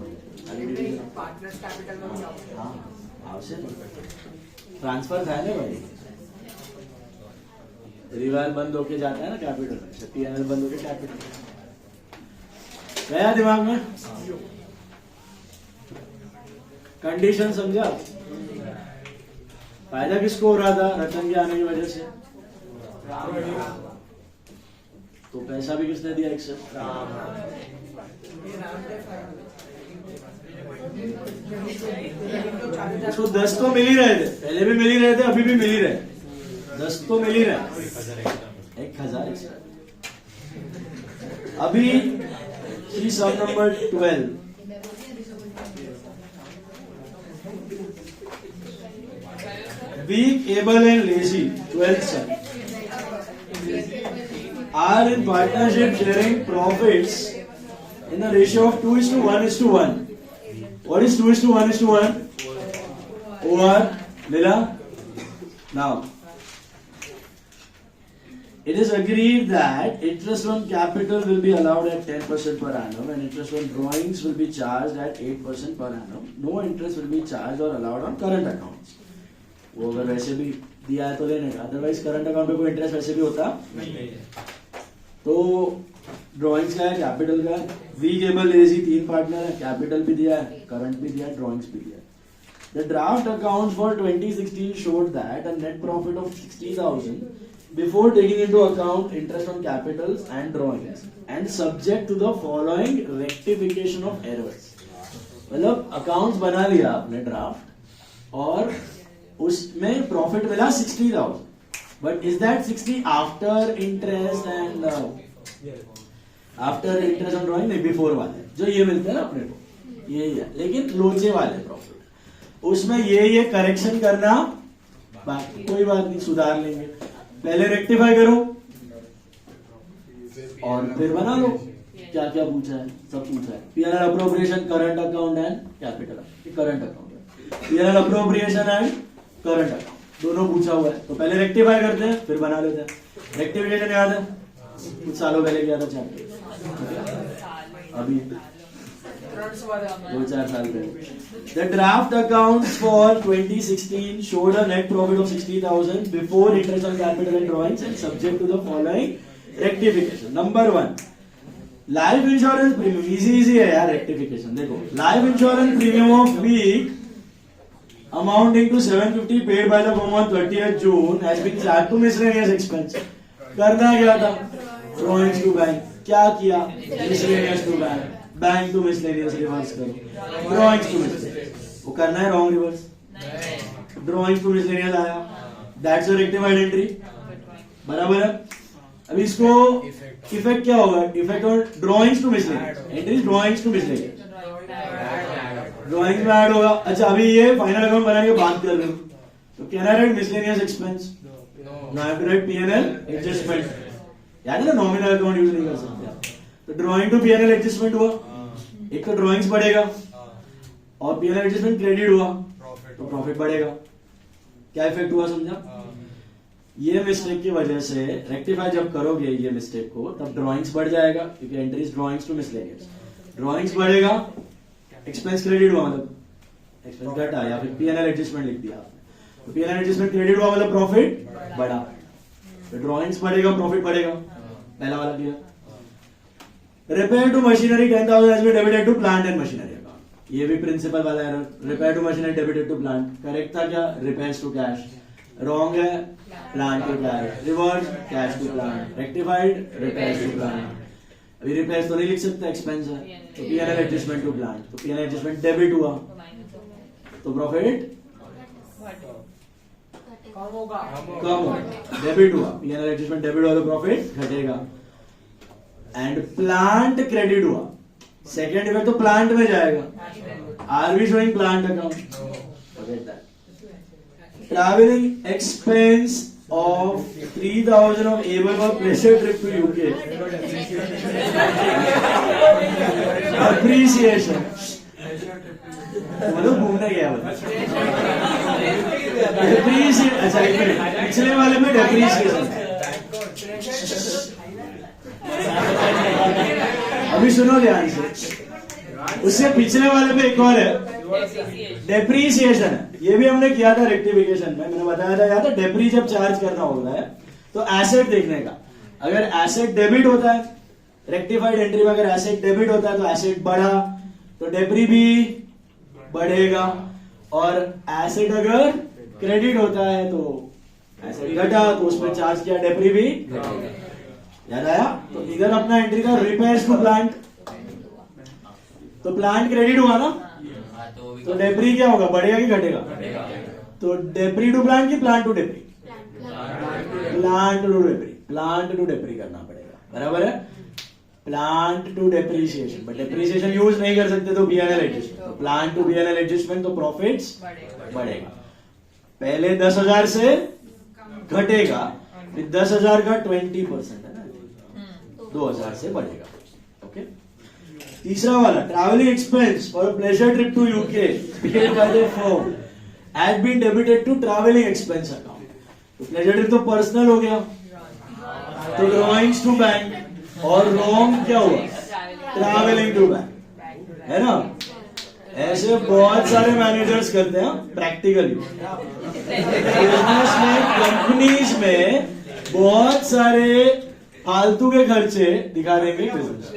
પાર્ટનર્સ કેપિટલમાં બી આવશે. हाँ आवश्यक ट्रांसफर था ना भाई, रिवाइल बंद होके जाता है ना कैपिटल में, पीएनएल बंद होके कैपिटल गया दिमाग में. कंडीशन समझा? फायदा किसको हो रहा था? रतन के आने की वजह से. तो पैसा भी किसने दिया? एक्सेस. उसको 10 तो मिल ही रहे थे, पहले भी मिल ही रहे थे, अभी भी मिल ही रहे, 10 तो मिल ही रहे, 1000 एक्स्ट्रा. अभी सम number 12. Weak, able and lazy, 12th son, are in partnership sharing profits in the ratio of 2:1:1. What is 2:1:1? Over Lila. Now, it is agreed that interest on capital will be allowed at 10% per annum and interest on drawings will be charged at 8% per annum. No interest will be charged or allowed on current accounts. वो अगर वैसे भी दिया है तो लेने का, अदरवाइज करंट अकाउंट पे कोई इंटरेस्ट वैसे भी होता नहीं. तो ड्राइंग्स का है, कैपिटल का है. वीक, एबल, लेजी 3 पार्टनर है, कैपिटल भी दिया है, करंट भी दिया है, ड्राइंग्स भी दिया है. The draft accounts for 2016 showed that a net profit of 60,000 before taking into account interest on capitals and drawings and subject to the following rectification of errors. मतलब अकाउंट्स बना लिया आपने ड्राफ्ट और उसमें प्रॉफिट मिला 60,000, but is that 60 after interest and after interest on drawing? नहीं, बिफोर वाले जो ये मिलते हैं ना अपने को, ये है. लेकिन लोचे वाले प्रॉफिट उसमें ये करेक्शन करना बाकी, कोई बात नहीं, सुधार लेंगे. पहले रेक्टिफाई करो और फिर बना लो. क्या क्या पूछा है? सब पूछा है. PNL appropriation, current account and capital. Current account है, PNL appropriation and current account दोनों पूछा हुआ है. तो पहले रेक्टिफाई करते हैं, फिर बना लेते हैं. रेक्टिफिकेशन याद है? कुछ सालों पहले किया था चैप्टर, अभी 2-4 साल पहले. The draft accounts for 2016 showed a net profit of 60,000 before interest on capital and drawings and subject to the following rectification. Number 1, life insurance premium. Easy है यार rectification. देखो, life insurance premium of week amounting to 750 paid by the firm on 30th June has been charged to miscellaneous expense. करना क्या था? Drawings to bank. क्या किया? Miscellaneous to bank. Bank to miscellaneous reverse करो, ड्राइंग्स टू मिसलेनियस. वो करना है wrong reverse. Drawings to miscellaneous आया, दैट्स अ रेक्टिफाइड एंट्री. बराबर है. अभी इसको इफेक्ट क्या होगा? Effect on drawings to miscellaneous, entries drawings to miscellaneous, drawings में ऐड होगा. अच्छा, अभी ये फाइनल अकाउंट बनाने की बात कर रहे हो, तो can I write miscellaneous expense? No, I have to write PNL adjustment. याद है ना, नॉमिनल अकाउंट यूज नहीं कर सकते. तो ड्राइंग टू पीएनएल एडजस्टमेंट हुआ, एक तो ड्रॉइंग्स बढ़ेगा और पीएनएल एडजस्टमेंट क्रेडिट हुआ प्रॉफिट तो प्रॉफिट बढ़ेगा। क्या इफेक्ट हुआ समझा? ये मिस्टेक की वजह से रेक्टिफाई जब करोगे ये मिस्टेक को तब ड्रॉइंग्स बढ़ जाएगा क्योंकि entries drawings to miscellaneous, drawings बढ़ेगा, एक्सपेंस क्रेडिट हुआ मतलब एक्सपेंस घटा या फिर पीएनएल एडजस्टमेंट लिख दिया आपने तो पीएनएल एडजस्टमेंट क्रेडिट हुआ मतलब प्रॉफिट बढ़ा, तो ड्रॉइंग्स बढ़ेगा प्रॉफिट बढ़ेगा, पहला वाला clear. Repair to machinery 10,000 has been debited to plant and machinery account, ये भी प्रिंसिपल वाला error, repair to machinery debited to plant, correct था क्या? रिपेयर्स टू कैश, रॉन्ग है plant to cash, reverse cash to plant, rectified repairs to plant. अभी रिपेयर्स तो नहीं लिख सकते, एक्सपेंस है तो पीएनएल एडजस्टमेंट टू प्लांट, तो पीएनएल एडजस्टमेंट डेबिट हुआ तो प्रॉफिट कम होगा। कम, डेबिट हुआ, पीएनएल एडजस्टमेंट डेबिट हुआ तो प्रॉफिट घटेगा। एंड प्लांट क्रेडिट हुआ, सेकेंड इफेक्ट तो प्लांट में जाएगा, are we showing plant account, forget that. Travelling expense of 3,000 of able for pleasure trip to UK, appreciation, मतलब घूमने गया वो, डेप्रीशिएशन, अच्छा एक मिनट, पिछले वाले में डेप्रीशिएशन, अभी सुनो ध्यान से, उससे पिछले वाले में एक और है डेप्रीसिएशन, ये भी हमने किया था रेक्टिफिकेशन में, मैंने बताया था याद है, डेप्री जब चार्ज करना होता है तो एसेट देखने का, अगर एसेट डेबिट होता है रेक्टिफाइड एंट्री में, अगर एसेट डेबिट होता है तो एसेट बढ़ा तो डेप्री भी बढ़ेगा, और एसेट अगर क्रेडिट होता है तो एसेट घटा तो उसमें चार्ज किया डेप्री भी याद आया। तो इधर अपना एंट्री था रिपेयर्स टू प्लांट, तो प्लांट क्रेडिट हुआ ना, तो डेप्री क्या होगा, बढ़ेगा कि घटेगा? तो डेप्री टू प्लांट की plant to depre, plant to depre, plant to depre करना पड़ेगा, बराबर है, plant to depreciation, but depreciation use नहीं कर सकते तो पीएनएल एडजस्टमेंट, तो प्लांट टू पीएनएल एडजस्टमेंट तो प्रॉफिट्स बढ़ेगा, पहले 10,000 से घटेगा, फिर 10,000 का 20% है ना, 2,000 से बढ़ेगा। ओके, तीसरा वाला travelling expense for pleasure trip to UK paid by the firm has been debited to travelling expense account, तो प्लेजर ट्रिप तो पर्सनल हो गया तो ड्रॉइंग्स टू बैंक, और रॉन्ग क्या हुआ, ट्रैवलिंग टू बैंक, है ना। ऐसे बहुत सारे मैनेजर्स करते हैं प्रैक्टिकली, बिजनेस में कंपनीज में बहुत सारे फालतू के खर्चे दिखा देंगे बिजनेस,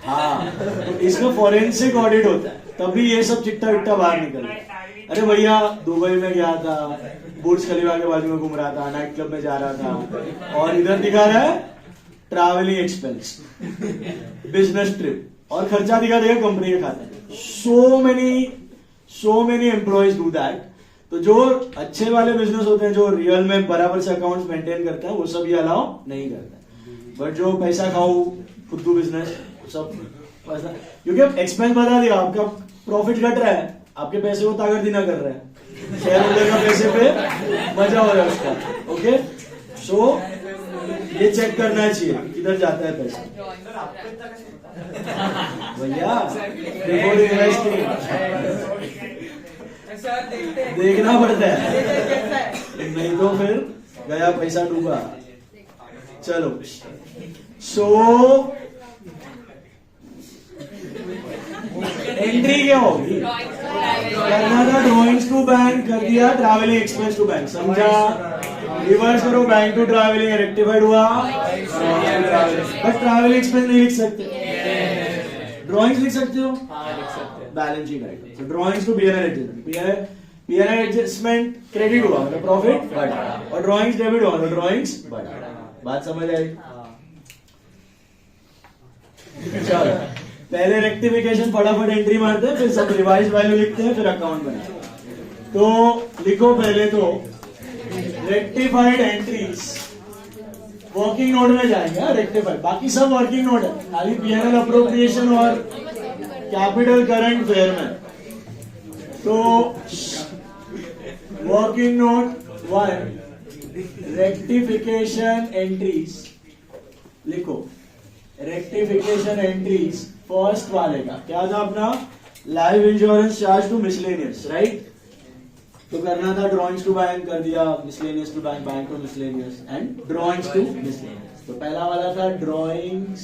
हाँ, तो इसमें फॉरेंसिक ऑडिट होता है तभी ये सब चिट्टा विट्टा बाहर निकलता है। अरे भैया दुबई में गया था, बुर्ज खलीफा के बाजू में घूम रहा था, नाइट क्लब में जा रहा था, और इधर दिखा रहा है ट्रैवलिंग एक्सपेंस, बिजनेस ट्रिप, और खर्चा दिखा देगा कंपनी के खाते में। So many employees do that. तो जो अच्छे वाले बिजनेस होते हैं, जो रियल में बराबर से अकाउंट्स मेंटेन करते हैं, वो सब ये अलाउ नहीं करते, बट जो पैसा खाओ फुद्दू बिजनेस सब, क्योंकि अब एक्सपेंस बता दिया, आपका प्रॉफिट घट रहा है, आपके पैसे को ताकतदीना कर रहा है, शेयर होल्डर का पैसे पे मजा हो रहा है उसका। ओके, सो ये चेक करना चाहिए किधर जाता है पैसा भैया, बिफोर इन्वेस्टिंग देखना पड़ता है, नहीं तो फिर गया पैसा डूबा। चलो, सो एंट्री क्या होगी, करना था ड्रॉइंग्स टू बैंक, कर दिया ट्रैवलिंग एक्सपेंस टू बैंक, समझा। रिवर्स करो, बैंक टू ट्रैवलिंग रेक्टिफाइड हुआ, बट ट्रैवलिंग एक्सपेंस नहीं लिख सकते, ड्रॉइंग्स लिख सकते हो, बैलेंस शीट आएगा। तो drawings to PNL adjustment, PNL adjustment credit हुआ मतलब प्रॉफिट बढ़ा, और ड्रॉइंग्स डेबिट हुआ मतलब ड्रॉइंग्स बढ़ा। बात समझ आई? चलो, पहले रेक्टिफिकेशन फटाफट एंट्री मारते हैं, फिर सब रिवाइज वैल्यू लिखते हैं, फिर अकाउंट बनाते हैं। तो लिखो पहले तो रेक्टिफाइड एंट्रीज वर्किंग नोट में जाएंगे, रेक्टिफाइड, बाकी सब वर्किंग नोट है, खाली पीएनएल अप्रोप्रिएशन और कैपिटल करंट फेयर में। तो वर्किंग नोट 1 रेक्टिफिकेशन एंट्रीज लिखो, रेक्टिफिकेशन एंट्रीज फर्स्ट वाले का क्या था अपना, life insurance charge to miscellaneous, right? तो करना था ड्रॉइंग्स टू बैंक, कर दिया miscellaneous to bank, bank to miscellaneous and drawings to miscellaneous. तो पहला वाला था drawings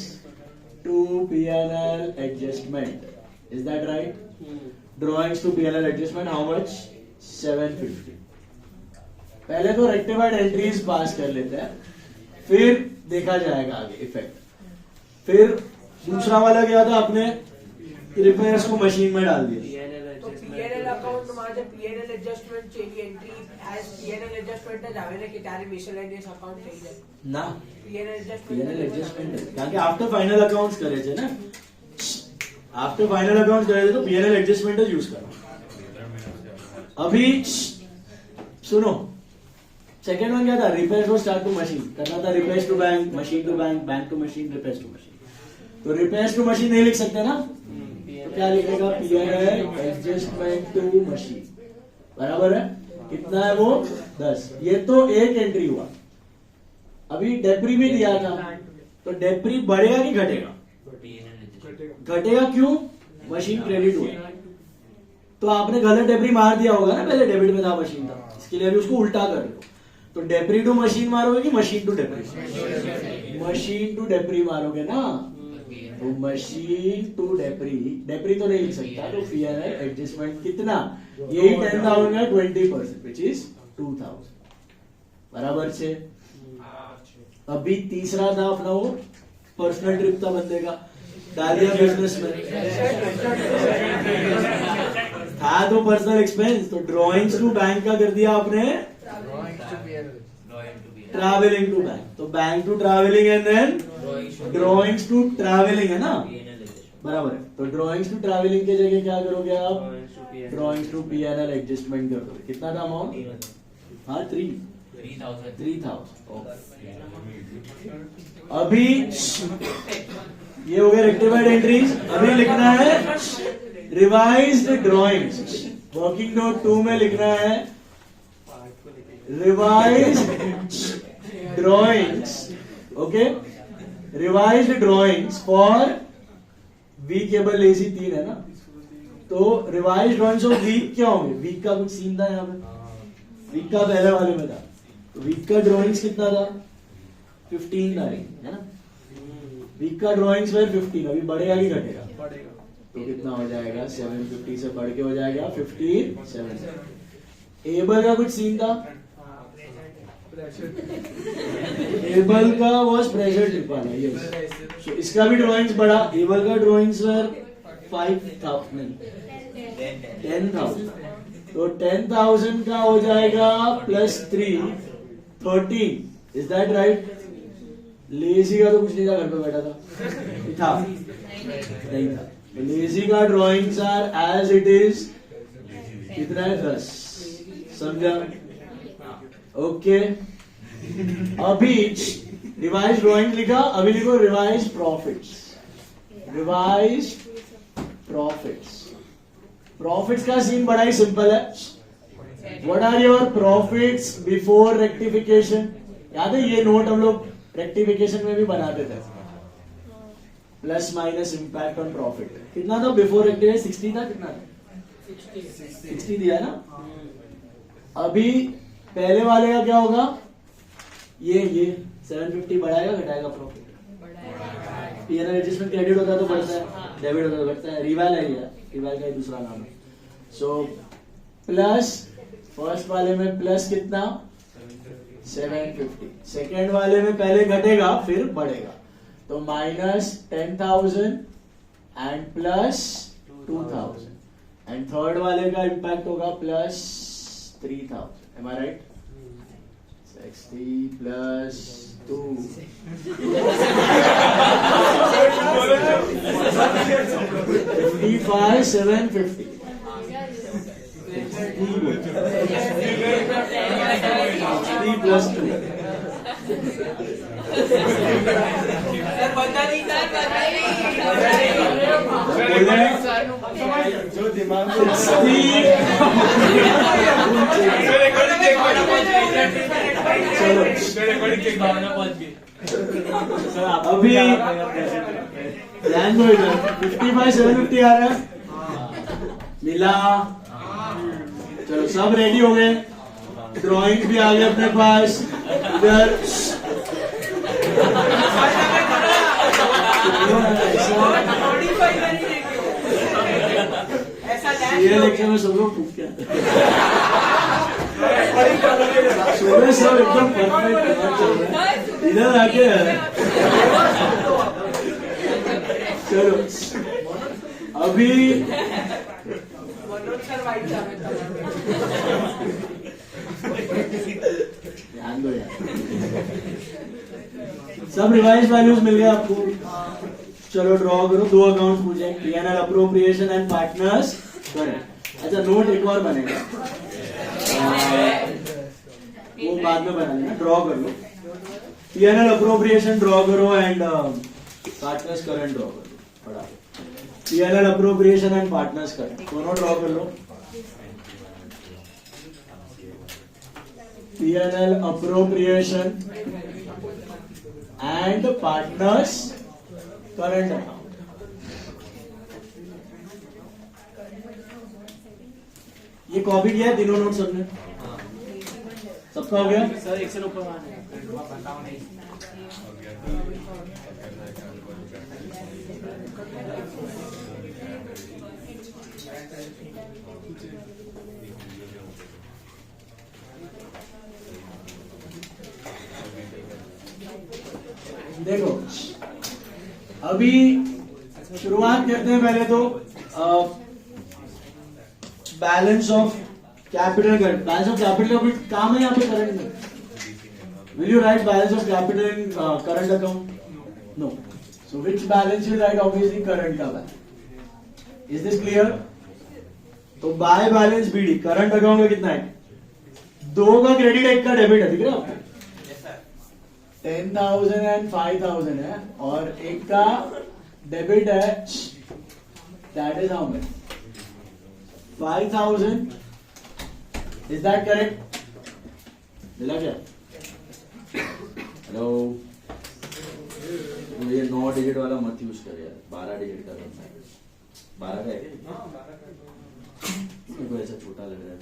to P&L adjustment, is that right? Drawings to P&L adjustment, how much? 750। पहले तो रेक्टिफाइड एंट्रीज पास कर लेते हैं, फिर देखा जाएगा आगे इफेक्ट। फिर दूसरा वाला क्या था, अपने रिपेयर्स को मशीन में डाल दिया। तो P&L अकाउंट माझे P&L adjustment change entry as P&L adjustment जावे ना की त्यारे मिसलेनियस अकाउंट થઈ જાય ના, P&L P&L एडजस्टमेंट एडजस्टमेंट કારણ કે आफ्टर फाइनल अकाउंट्स करे છે ને, आफ्टर फाइनल अकाउंट्स करे છે तो P&L एडजस्टमेंट જ यूज करो। अभी सुनो, सेकंड वन क्या था, repairs to start to machine, करना था repairs to bank, machine to bank, bank to machine, repairs to machine. तो रिपेयर्स टू मशीन नहीं लिख सकते ना, तो क्या लिखेगा, P&L एडजस्टमेंट टू मशीन, बराबर है? कितना है वो? 10। ये तो एक एंट्री हुआ। अभी डेप्री भी दिया था, तो डेप्री बढ़ेगा कि घटेगा? घटेगा। क्यों? मशीन क्रेडिट हुआ, तो आपने गलत डेप्री मार दिया होगा ना, पहले डेबिट में था मशीन था, इसके लिए अभी उसको उल्टा कर दो। तो डेप्री टू मशीन मारोगे कि मशीन टू डेप्री? मशीन टू डेप्री मारोगे ना, तो मशीन टू डेप्री, डेप्री तो नहीं लिख सकता, तो P&L एडजस्टमेंट कितना, यही 10,000 का 20%, विच इज 2,000, बराबर से। अभी तीसरा था अपना वो पर्सनल ट्रिप था बंदे का, डाल दिया बिजनेस में, था तो पर्सनल एक्सपेंस, तो ड्रॉइंग्स टू बैंक का कर दिया आपने ट्रैवलिंग टू बैंक, तो bank to travelling and then drawings to travelling, है ना, बराबर है। तो ड्रॉइंग्स टू ट्रैवलिंग के जगह क्या करोगे आप, ड्रॉइंग्स टू P&L एडजस्टमेंट कर दोगे। कितना था अमाउंट? हाँ 3,000। अभी ये हो गए रेक्टिफाइड एंट्रीज। अभी लिखना है रिवाइज्ड ड्रॉइंग्स, वर्किंग नोट 2 में लिखना है revised drawings, okay, revised drawings for weak able lazy 3 है ना, तो रिवाइज्ड ड्रॉइंग्स ऑफ वीक क्या होंगे, वीक का कुछ सीन था यहाँ पे, वीक का पहले वाले में था, तो वीक का ड्रॉइंग्स कितना था, 15 तारीख, है ना, वीक का ड्रॉइंग्स फिर 15, अभी बढ़ेगा कि घटेगा? तो कितना हो जाएगा, 750 से बढ़ के हो जाएगा 57। एबल का कुछ सीन था, एबल का वॉज प्रेशर ट्रिप वाला, यस, सो इसका भी ड्रॉइंग्स बढ़ा। एबल का ड्रॉइंग्स सर 5,000 10,000, तो 10,000 का हो जाएगा plus 3 13, is that right? Lazy का तो कुछ नहीं था, घर पे बैठा था, नहीं था। लेजी का drawings are as it is, कितना है 10, समझा? ओके। अभी रिवाइज ड्रॉइंग लिखा, अभी लिखो revise profits, revise profits. Profits का सीन बड़ा ही सिंपल है, what are your profits before rectification? याद है ये नोट हम लोग रेक्टिफिकेशन में भी बनाते थे, plus minus impact on profit. कितना था बिफोर रेक्टिफिकेशन? 60 था, कितना था? 60 दिया ना। अभी पहले वाले का क्या होगा, ये 750 बढ़ाएगा घटाएगा प्रॉफिट? P&L एडजस्टमेंट क्रेडिट होता है तो बढ़ता है, डेबिट होता है तो घटता है, रिवाल है ये, रिवाल का दूसरा नाम है। सो प्लस फर्स्ट वाले में प्लस कितना, 750, सेकेंड वाले में पहले घटेगा फिर बढ़ेगा, तो minus 10,000 and plus 2,000, and third वाले का इम्पैक्ट होगा प्लस 3,000, एम आई राइट? 60 प्लस 2 55 750 3 प्लस 2 जो दिमाग में चलो अभी ध्यान दो इधर 55 750 आ रहा है मिला। चलो सब रेडी हो गए, ड्राइंग भी आ गए अपने पास इधर। ये लेक्चर में सब लोग फूक क्या सुबह सब एकदम परफेक्ट इधर आके चलो अभी ध्यान दो यार, सब रिवाइज वैल्यूज मिल गए आपको। चलो ड्रॉ करो, दो अकाउंट पूछे, PNL appropriation and partners current. अच्छा नोट एक और बनेगा, वो बाद में बना लेना, ड्रॉ कर लो। पीएनएल अप्रोप्रिएशन ड्रॉ करो एंड पार्टनर्स करंट ड्रॉ कर लो। पढ़ा PNL appropriation and partners current दोनों ड्रॉ कर लो। PNL appropriation and partners current account. ये कॉपी किया है तीनों नोट सबने, सबका हो गया सर एक से ऊपर देखो अभी शुरुआत करते हैं पहले तो balance of capital current. Balance of capital का काम है यहाँ पे करंट में। Will you write balance of capital in current account? No. So which balance you write? Obviously current का बैलेंस। Is this clear? तो by balance BD current account में कितना है? दो का क्रेडिट एक का डेबिट है, दिख रहा है? 10,000 एंड 5,000 है और एक का डेबिट है, that is how much? 5,000। Is that correct? मिला क्या? हेलो, ये 9 डिजिट वाला मत यूज कर यार, 12 डिजिट का करना है। 12 का है क्या? मेरे को ऐसा छोटा लग रहा है।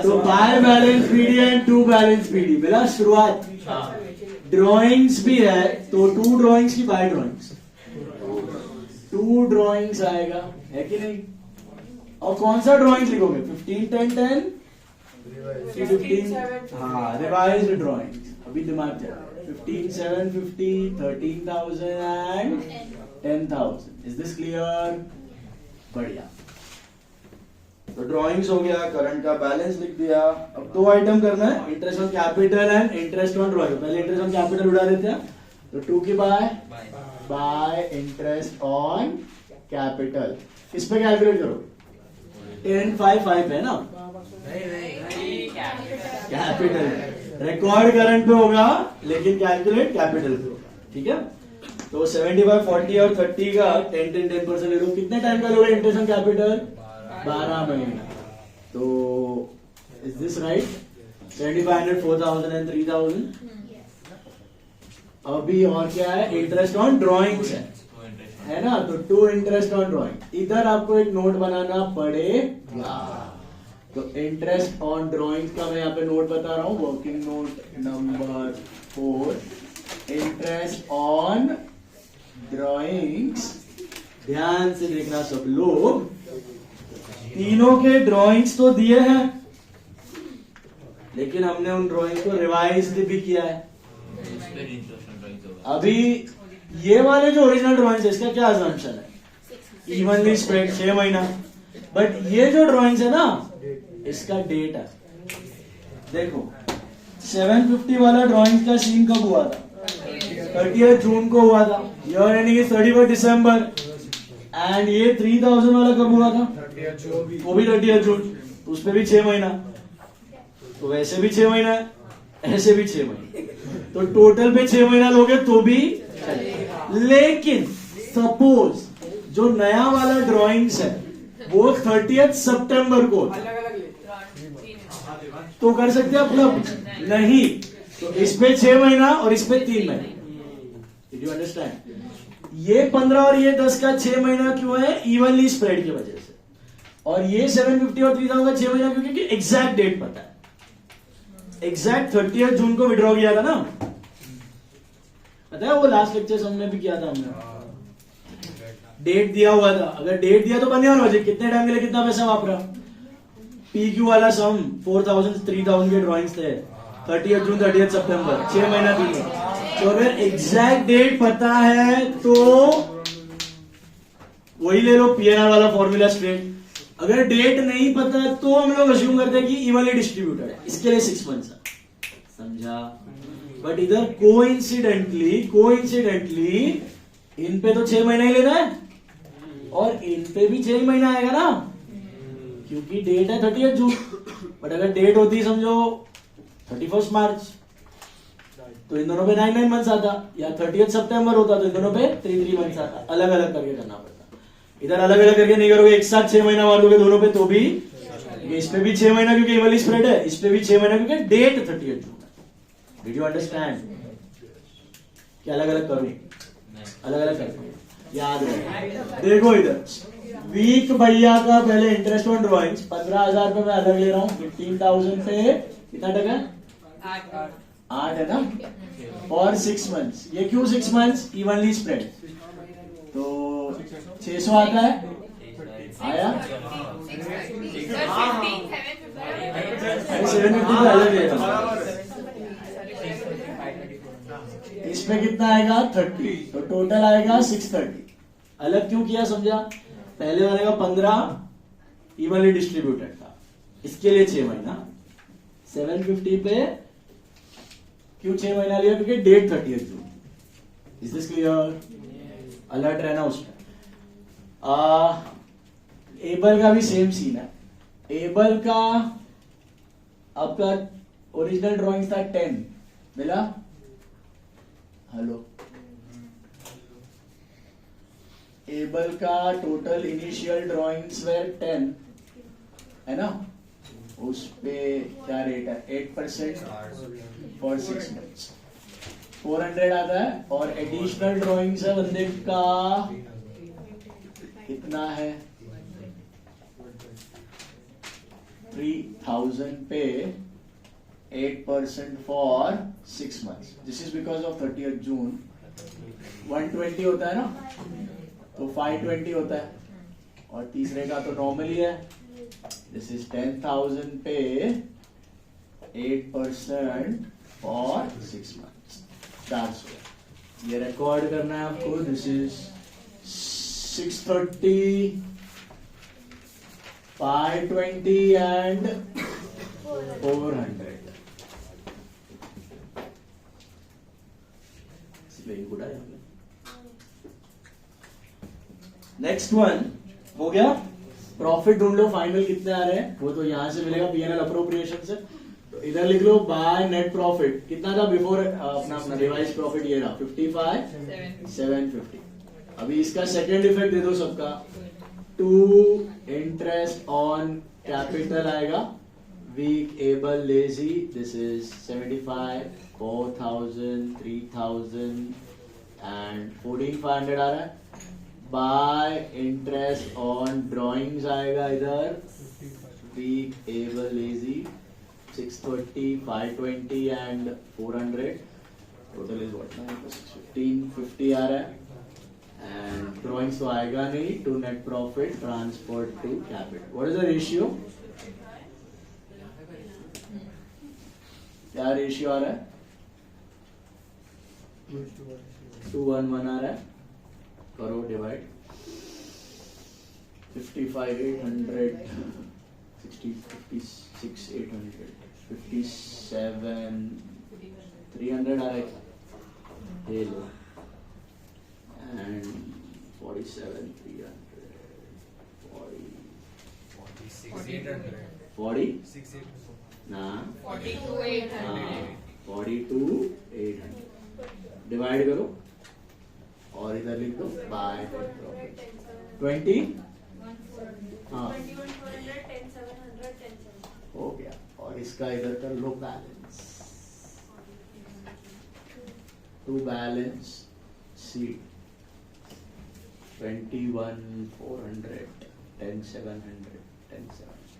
तो by balance PD and to balance PD मिला शुरुआत। ड्राइंग्स भी है तो 2 ड्राइंग्स की बाय ड्राइंग्स, 2 ड्राइंग्स आएगा, है कि नहीं? और कौन सा ड्राइंग्स लिखोगे? 15 10 10 15। हाँ रिवाइज ड्राइंग्स अभी दिमाग चला। 15 750 13,000 एंड 10,000। Is this clear? बढ़िया। तो ड्राइंग्स हो गया, करंट का बैलेंस लिख दिया। अब 2 आइटम करना है, interest on capital and interest on drawing. पहले इंटरेस्ट ऑन कैपिटल उड़ा देते हैं, तो 2 की बाय इंटरेस्ट ऑन कैपिटल। इस पे कैलकुलेट करो। 10 5 5 है ना? कैपिटल रिकॉर्ड करंट पे होगा लेकिन कैलकुलेट कैपिटल पे होगा, ठीक है? तो 75 40 और 30 का 10% ले लो। कितने टाइम का लोगे इंटरेस्ट ऑन कैपिटल? 12 महीना। तो इज दिस राइट? 7500 4000 एंड 3000। अभी और क्या है? इंटरेस्ट ऑन ड्रॉइंग्स है ना? तो 2 इंटरेस्ट ऑन ड्रॉइंग। इधर आपको एक नोट बनाना पड़ेगा। तो इंटरेस्ट ऑन ड्रॉइंग्स का मैं यहाँ पे नोट बता रहा हूँ, working note number 4। Interest on drawings, ध्यान से देखना सब लोग, तीनों के ड्राइंग्स तो दिए हैं लेकिन हमने उन ड्राइंग्स को रिवाइज भी किया है। अभी ये वाले जो ओरिजिनल ड्राइंग्स है इसका क्या असम्पशन है? इवनली स्प्रेड 6 महीना। बट ये जो ड्राइंग्स है ना, इसका डेट है। देखो 750 वाला ड्राइंग का सीन कब हुआ था? 30 जून को हुआ था। Year ending is 31 December. And ये 3000 वाला कब हुआ था? 30 जो भी वो भी 30 जून। तो उसमें भी 6 महीना, तो वैसे भी 6 महीना है, ऐसे भी 6 महीने, तो टोटल पे 6 महीना लोगे तो भी चलेगा। लेकिन सपोज जो नया वाला ड्राइंग्स है वो 30 सितंबर को अलग अलग ले तो कर सकते हैं अपना नहीं, तो इस पे 6 महीना और इस पे 3 महीना। Did you understand? ये 15 और ये 10 का 6 महीना क्यों है? इवनली स्प्रेड की वजह से। और ये 750 और 3000 का 6 महीना क्योंकि एग्जैक्ट डेट पता है। एग्जैक्ट 30 जून को विड्रॉ किया था ना, पता है? वो लास्ट लेक्चर हमने भी किया था, हमने डेट दिया हुआ था। अगर डेट दिया तो बनिया लॉजिक, कितने टाइम के लिए कितना पैसा वापरा। PQ वाला सम 4000 3000 के ड्राइंग्स थे, 30 जून 30 सितंबर, 6 महीना दिए। तो अगर एग्जैक्ट डेट पता है तो वही ले लो, PNR वाला फॉर्मूला स्ट्रेट। अगर डेट नहीं पता है तो हम लोग अज्यूम करते हैं कि इवनली डिस्ट्रीब्यूटेड है, इसके लिए 6 मंथ्स है, समझा? बट इधर कोइंसिडेंटली इन पे तो 6 महीना ही लेना है और इन पे भी 6 महीना आएगा ना, क्योंकि डेट है 30 जून। बट अगर डेट होती समझो 31 मार्च तो इन दोनों पे 9 मंथ्स आता, या 30 सितंबर होता तो इन दोनों पे 3 मंथ्स आता। अलग अलग करके करना पड़ता। इधर अलग अलग करके नहीं करोगे, एक साथ 6 महीना मार दोगे दोनों पे तो भी, इस पे भी 6 महीना क्योंकि इवनली स्प्रेड है, इस पे भी 6 महीना क्योंकि डेट 30 जून है। Did you understand? क्या अलग अलग करूं? अलग अलग करते हैं, याद रहे। देखो इधर वीक भैया का पहले इंटरेस्ट ऑन ड्रॉइंग्स 15,000 रुपए मैं अलग ले रहा हूँ। 15,000 पे कितना टका? 8 है ना, और 6 मंथ्स। ये क्यों 6 मंथ्स? इवनली स्प्रेड, तो 600 आता है, आया 750 पे अलग ले रहा हूँ। इस पे कितना आएगा? 30, तो टोटल आएगा 630। अलग क्यों किया समझा? पहले वाले का 15 इवनली डिस्ट्रीब्यूटेड था, इसके लिए 6 महीना। 750 पे क्यों 6 महीना लिया? क्योंकि डेट 30 जून। Is this clear? अलर्ट रहना उसमें। एबल का भी सेम सीन है। एबल का आपका ओरिजिनल ड्राइंग था 10, मिला? हेलो, एबल का टोटल इनिशियल ड्राइंग्स वेर 10 है ना, उस पे क्या रेट है? 8% फॉर 6 मंथ्स, 400 आता है। और एडिशनल ड्राइंग्स है बंदे का कितना है? 3000 पे 8% for 6 months. This is because of 30 जून। 120 होता है ना, तो 520 होता है, और तीसरे का तो नॉर्मली है। दिस इज 10,000 पे 8% फॉर 6 मंथ्स। ये रिकॉर्ड करना है आपको। This is 630, 520 and 400। Next one हो गया। प्रॉफिट ढूंढ लो, फाइनल कितने आ रहे हैं वो तो यहां से मिलेगा पीएनएल अप्रोप्रिएशन से। तो इधर लिख लो बाय नेट प्रॉफिट कितना था बिफोर अपना रिवाइज प्रॉफिट, ये रहा 55,750। अभी इसका सेकेंड इफेक्ट दे दो सबका। 2 इंटरेस्ट ऑन कैपिटल आएगा, weak able lazy. This is 75, 4,000, 3,000 and 14,500 आ रहा है। बाय इंटरेस्ट ऑन ड्रॉइंग्स आएगा इधर, weak able lazy 630, 520 and 400। Total is what? 1550 आ रहा है। एंड ड्रॉइंग्स तो आएगा नहीं। To net profit transfer to capital. What is the ratio? क्या रेशियो आ रहा है? 2:1 आ रहा है। करो डिवाइड 55,800, 56,800, 57 300 आ रहा है ये लो एंड 47 300 40 ना 42 800 डिवाइड करो और इधर लिख दो बाय 20 हाँ हो गया और इसका इधर कर लो balance to balance sheet 21 400 10 700 10 700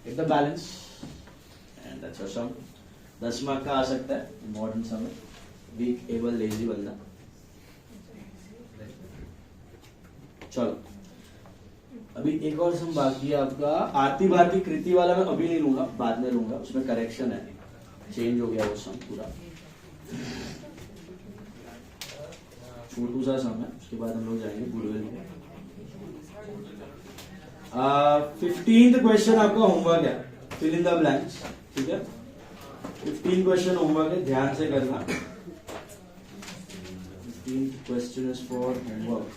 it the balance and that's your sum 10 mark का आ सकता है मॉडर्न सम में वीक एबल लेजी बंदा चलो अभी एक और सम बाकी है आपका आरती भारती कृति वाला मैं अभी नहीं लूंगा बाद में लूंगा उसमें करेक्शन है चेंज हो गया वो सम पूरा छोटू सा सम है उसके बाद हम लोग जाएंगे गुडविल में 15th क्वेश्चन आपका होमवर्क है फिल इन द ब्लैंक्स ठीक है 15 क्वेश्चन होमवर्क है ध्यान से करना 15th question is for homework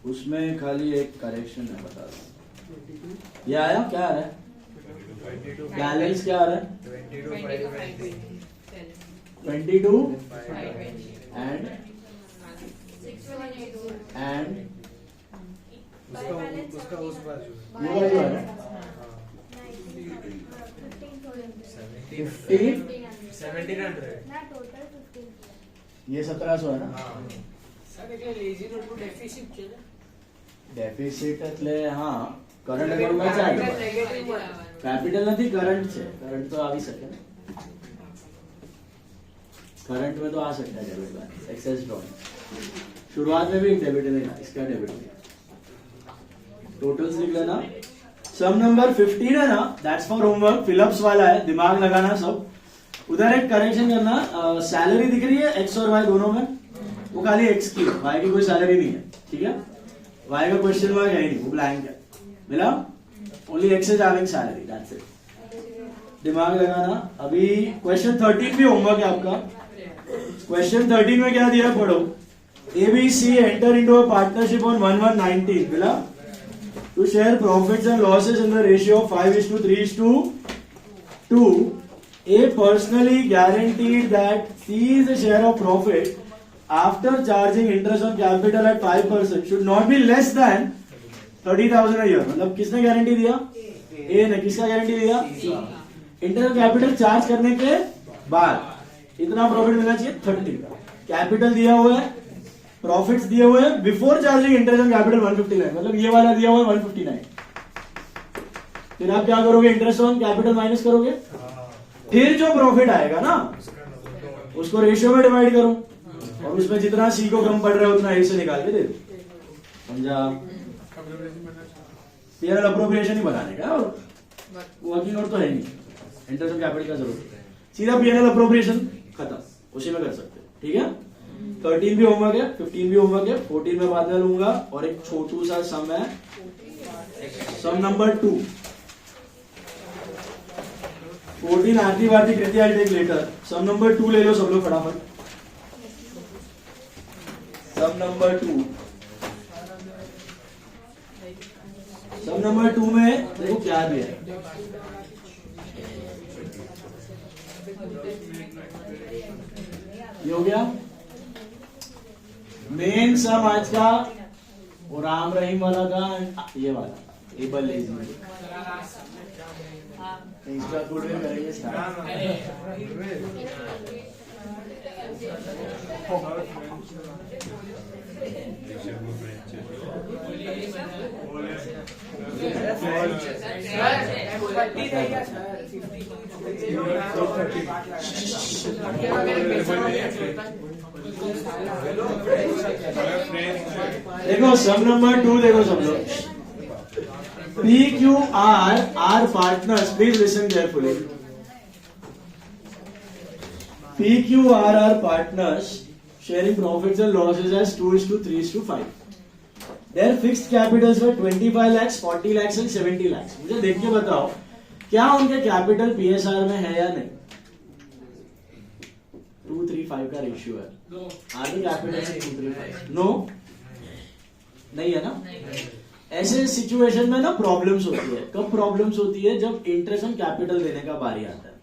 उसमें खाली एक करेक्शन है बता रहा हूं ये आया क्या आ रहा है बैलेंस क्या आ रहा है 22 एंड उसका उस बाजू ये वाली आ रहा है 1700 ये 1700 है ना સર એટલે લેઝી નોટનું ડેફિસિટ છે ને डेफिसिट એટલે હા કરંટ અકાઉન્ટમાં ચાલે કેપિટલ નથી કરંટ છે કરંટ તો આવી શકે ને करंट में तो आ सकता है डेबिट बैलेंस एक्सेस ड्रॉइंग शुरुआत में भी डेबिट देना इसका डेबिट टोटल्स लिख लेना सम नंबर 15 है ना दैट्स फॉर होमवर्क फिलअप्स वाला है दिमाग लगाना सब उधर एक करेक्शन करना सैलरी दिख रही है एक्स और वाई दोनों में वो खाली एक्स की वाई की कोई सैलरी नहीं है ठीक है वाई का क्वेश्चन मार्क है नहीं वो ब्लैंक है मिला only x is having salary that's it दिमाग लगाना अभी क्वेश्चन 13 भी होमवर्क है आपका क्वेश्चन 13 में क्या दिया पढ़ो ABC enter into a partnership on 1119 मिला to share profits and losses in the ratio of 5:3:2 A personally guaranteed that C's share of profit after charging interest on capital at 5% should not be less than 30,000 a year मतलब किसने गारंटी दिया ए ने किसका गारंटी दिया इंटरेस्ट कैपिटल चार्ज करने के बाद इतना प्रॉफिट मिलना चाहिए 30 का कैपिटल दिया हुआ है प्रॉफिट्स दिए हुए हैं before charging interest on capital 159 मतलब ये वाला दिया हुआ है 159 फिर आप क्या करोगे इंटरेस्ट ऑन कैपिटल माइनस करोगे फिर जो प्रॉफिट आएगा ना उसको रेशियो में डिवाइड करो और उसमें जितना सी को कम पड़ रहा है उतना ए से निकाल के दे दो समझा पीएनएल अप्रोप्रिएशन ही बनाने का और वर्किंग नोट तो है नहीं इंटरेस्ट ऑन कैपिटल का जरूरत है सीधा पीएनएल अप्रोप्रिएशन खत्म उसी में कर सकते हैं ठीक है 13 भी होमवर्क है 15 भी होमवर्क है 14 में बाद में लूंगा और एक छोटू सा सम है sum number 2 14 Aarti Bharti Kriti I take later sum number 2 ले लो सब लोग फटाफट सम नंबर 2 सम नंबर 2 में देखो क्या दिया है ये हो गया मेन सम आज का वो राम रहीम वाला का ये वाला एबल लेजी इसका गुडविल करेंगे स्टार्ट पट्टी देगा सर 52 देखो सम नंबर 2 देखो सब लोग. P, Q, R are partners. Please listen carefully. P, Q, R are partners sharing profits and losses as 2:3:5. Their fixed capitals were 25 lakhs, 40 lakhs and 70 lakhs. मुझे देख के बताओ क्या उनके कैपिटल PSR में है या नहीं? 2:3:5 का रेशियो है. आगे कैपिटल से 2:3:5. नो, नहीं है ना? ऐसे सिचुएशन में ना प्रॉब्लम्स होती है. कब प्रॉब्लम्स होती है? जब इंटरेस्ट ऑन कैपिटल देने का बारी आता है.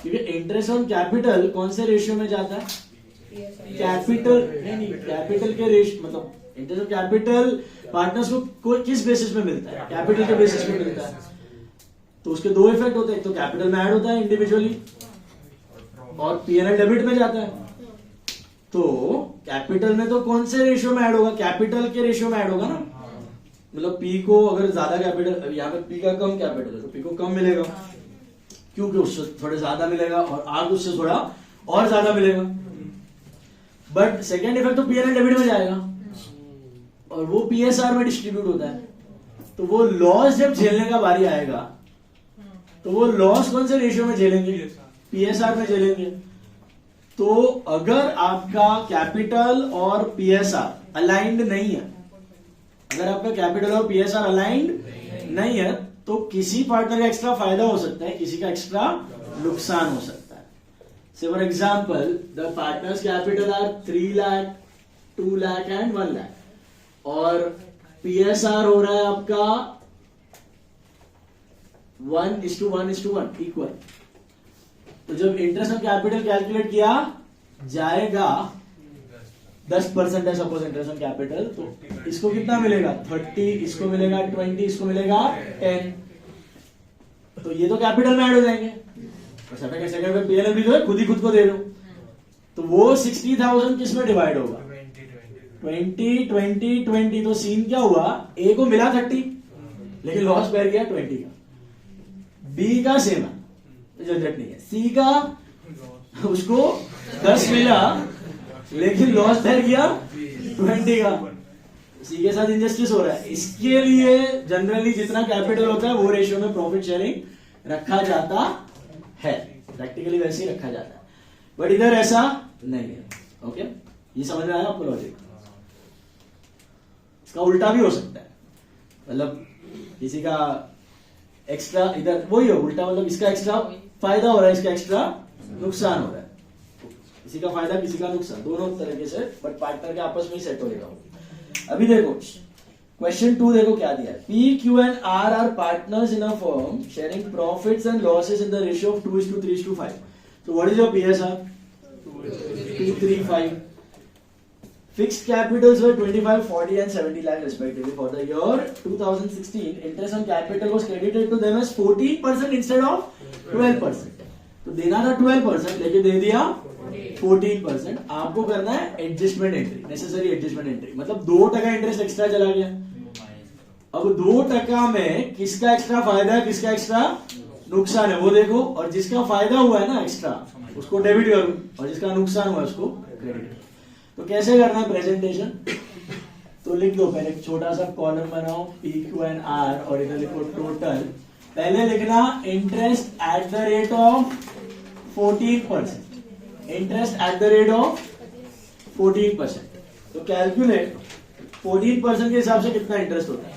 क्योंकि इंटरेस्ट ऑन कैपिटल कौन से रेशियो में जाता है? कैपिटल नहीं, कैपिटल के रेशियो मतलब इंटरेस्ट ऑन कैपिटल पार्टनर्स को किस बेसिस पे मिलता है? कैपिटल के बेसिस पे मिलता है. तो उसके दो इफेक्ट होते हैं. एक तो कैपिटल में ऐड होता है इंडिविजुअली और पीएनएल डेबिट में जाता है. तो कैपिटल में तो कौन से रेशियो में ऐड होगा? कैपिटल के रेशियो में ऐड होगा ना. मतलब पी को अगर ज्यादा कैपिटल, यहाँ पे पी का कम कैपिटल है तो पी को कम मिलेगा क्योंकि उससे थोड़ा ज्यादा मिलेगा और आर उससे थोड़ा और ज्यादा मिलेगा. बट सेकेंड इफेक्ट तो पीएनएल डेबिट में जाएगा और वो पीएसआर में डिस्ट्रीब्यूट होता है. तो वो लॉस जब झेलने का बारी आएगा तो वो लॉस कौन से रेशियो में झेलेंगे? पीएसआर में झेलेंगे. तो अगर आपका कैपिटल और पीएसआर अलाइंड नहीं है, अगर आपका कैपिटल और पीएसआर अलाइंड नहीं है तो किसी पार्टनर का एक्स्ट्रा फायदा हो सकता है, किसी का एक्स्ट्रा नुकसान हो सकता है. से for example the partners capital R 3 lakh, 2 lakh and 1 lakh और पीएसआर हो रहा है आपका 1:1:1 इक्वल. तो जब इंटरेस्ट ऑन कैपिटल कैलकुलेट किया जाएगा 10% है सपोज इंटरेस्ट ऑन कैपिटल, तो इसको कितना मिलेगा? 30, इसको मिलेगा 20, इसको मिलेगा 10. तो ये तो कैपिटल में ऐड हो जाएंगे. सेकंड में पीएनएल भी जो है खुद ही खुद को दे दो. तो वो 60,000 किस में डिवाइड होगा? 20. तो सीन क्या हुआ? ए को मिला 30 लेकिन लॉस बैठ गया 20 का. बी का सेम है, झंझट नहीं है. सी का उसको 10 मिला लेकिन लॉस बैठ गया 20 का. सी के साथ इनजस्टिस हो रहा है. इसके लिए जनरली जितना कैपिटल होता है वो रेशियो में प्रॉफिट शेयरिंग रखा जाता है. प्रैक्टिकली वैसे ही रखा जाता है. बट इधर ऐसा नहीं है. ओके, ये समझ में आया आपको लॉजिक? इसका उल्टा भी हो सकता है. मतलब किसी का एक्स्ट्रा इधर वही हो उल्टा, मतलब इसका एक्स्ट्रा फायदा हो रहा है, इसका एक्स्ट्रा नुकसान हो रहा है. किसी का फायदा किसी का नुकसान, दोनों तरीके से, बट पार्टनर के आपस में ही सेट हो जाएगा. अभी देखो क्वेश्चन 2 देखो क्या दिया है. P, Q and R are partners in a firm sharing profits and losses in the ratio of 2:3:5. So what is your PSR? 2:3:5. Fixed capitals were 25, 40 and 70 lakh respectively. For the year 2016, interest on capital was credited to them as 14% instead of 12%. तो देना था 12% लेके दे दिया 14%. आपको करना है adjustment entry, necessary adjustment entry. मतलब 2% इंटरेस्ट एक्स्ट्रा चला गया. अब 2% में किसका एक्स्ट्रा फायदा है, किसका एक्स्ट्रा नुकसान है वो देखो. और जिसका फायदा हुआ है ना एक्स्ट्रा उसको डेबिट करो और जिसका नुकसान हुआ है उसको क्रेडिट करो. तो कैसे करना है प्रेजेंटेशन? तो लिख दो पहले एक छोटा सा कॉलम बनाओ पी, क्यू एंड आर और इधर लिखो टोटल. पहले लिखना interest at the rate of 14%. Interest at the rate of 14%. तो कैलकुलेट 14% के हिसाब से कितना इंटरेस्ट होता है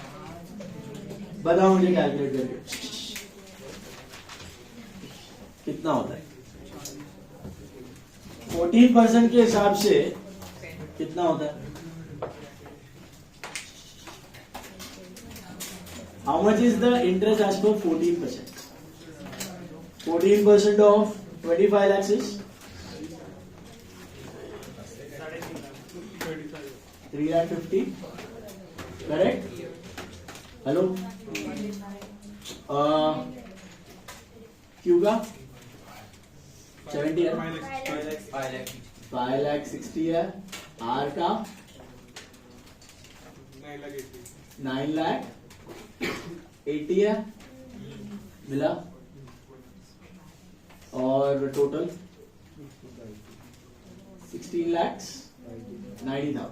बताओ मुझे कैलकुलेट करके कितना होता है. 14% के हिसाब से कितना होता है? How much is the interest as per 14%? 14% of 25 lakhs is 350. Correct? Hello? Q का 70 है, 5 लाख 5,60,000 है, आर का 9,80,000 है, मिला, और टोटल 16,90,000।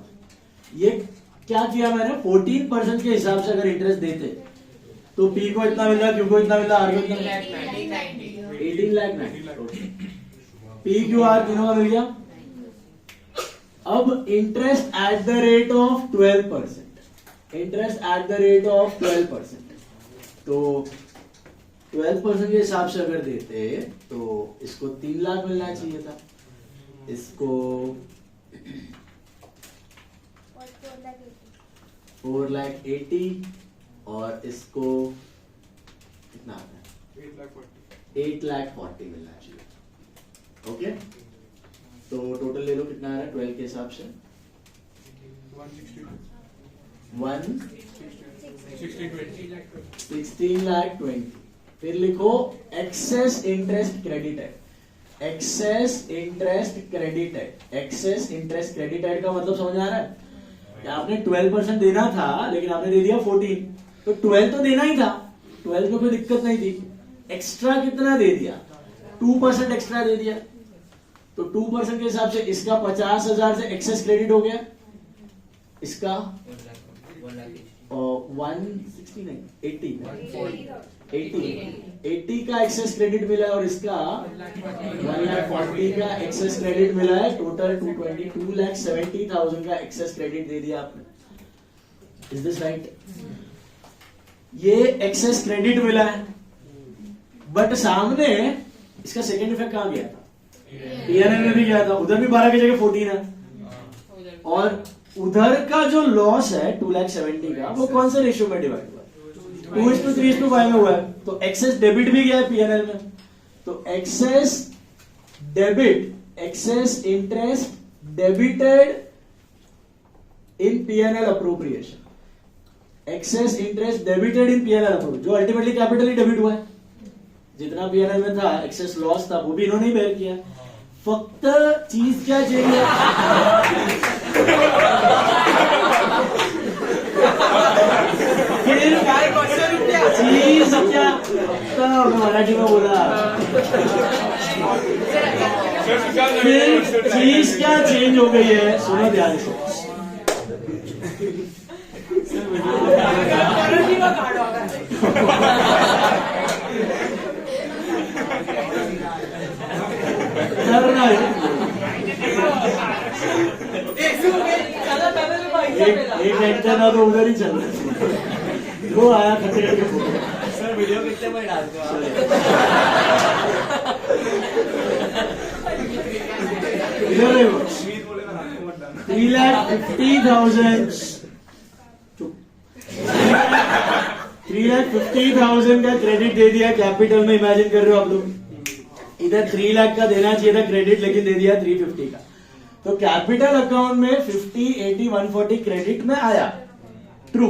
ये क्या किया मैंने, 14% के हिसाब से अगर इंटरेस्ट देते तो पी को इतना मिल रहा, क्यू को इतना मिल रहा, आर को इतना मिल रहा, 18,90,000। पी क्यू आर तीनों का मिल गया। अब interest at the rate of 12%, interest at the rate of 12%, तो 12% के हिसाब से अगर देते तो इसको 3 लाख मिलना चाहिए था, इसको 4,80,000 और इसको कितना आता है, 8,40,000 मिलना चाहिए। ओके, तो टोटल ले लो कितना आ रहा है 12 के हिसाब से, 16,20,000। फिर लिखो excess interest credited, excess interest credited, excess interest credited का मतलब समझ आ रहा है कि आपने 12% देना था लेकिन आपने दे दिया 14, तो 12 तो देना ही था, 12 में कोई दिक्कत नहीं थी, एक्स्ट्रा कितना दे दिया, 2% एक्स्ट्रा दे दिया, तो 2% के हिसाब से इसका 50,000 से एक्सेस क्रेडिट हो गया, इसका 80 का एक्सेस क्रेडिट मिला है और इसका 1,40,000 का एक्सेस क्रेडिट मिला है, टोटल 2,70,000 का एक्सेस क्रेडिट दे दिया आपने। Is this right? ये एक्सेस क्रेडिट मिला है, बट सामने इसका सेकेंड इफेक्ट कहां गया था, पीएनएल में भी गया था, उधर भी 12 की जगह 14 है, और उधर का जो लॉस है 2,70,000 का वो कौन से रेशियो में डिवाइड हुआ, 2:3:5 में हुआ है, तो एक्सेस डेबिट भी गया है पीएनएल में, तो excess debit, excess interest debited in PNL appropriation, excess interest debited in PNL appropriation, जो अल्टीमेटली कैपिटल ही डेबिट हुआ है, जितना पीएनएल में था एक्सेस लॉस था वो भी इन्होंने ही बेयर किया, फक्त चीज क्या चाहिए चीज क्या, मराठी में बोला, फिर चीज क्या चेंज हो गई है, सुनो ध्यान से, करना है एक घंटा ना तो उधर ही चल रहा, वो आया खतरे के फोटो। सर वीडियो कितने में डालते हो आप? 3,50,000 का क्रेडिट दे दिया कैपिटल में, इमेजिन कर रहे हो आप लोग, इधर 3 लाख का देना चाहिए था क्रेडिट, लेकिन दे दिया 350 का, तो कैपिटल अकाउंट में 50, 80, 140 क्रेडिट में आया, ट्रू,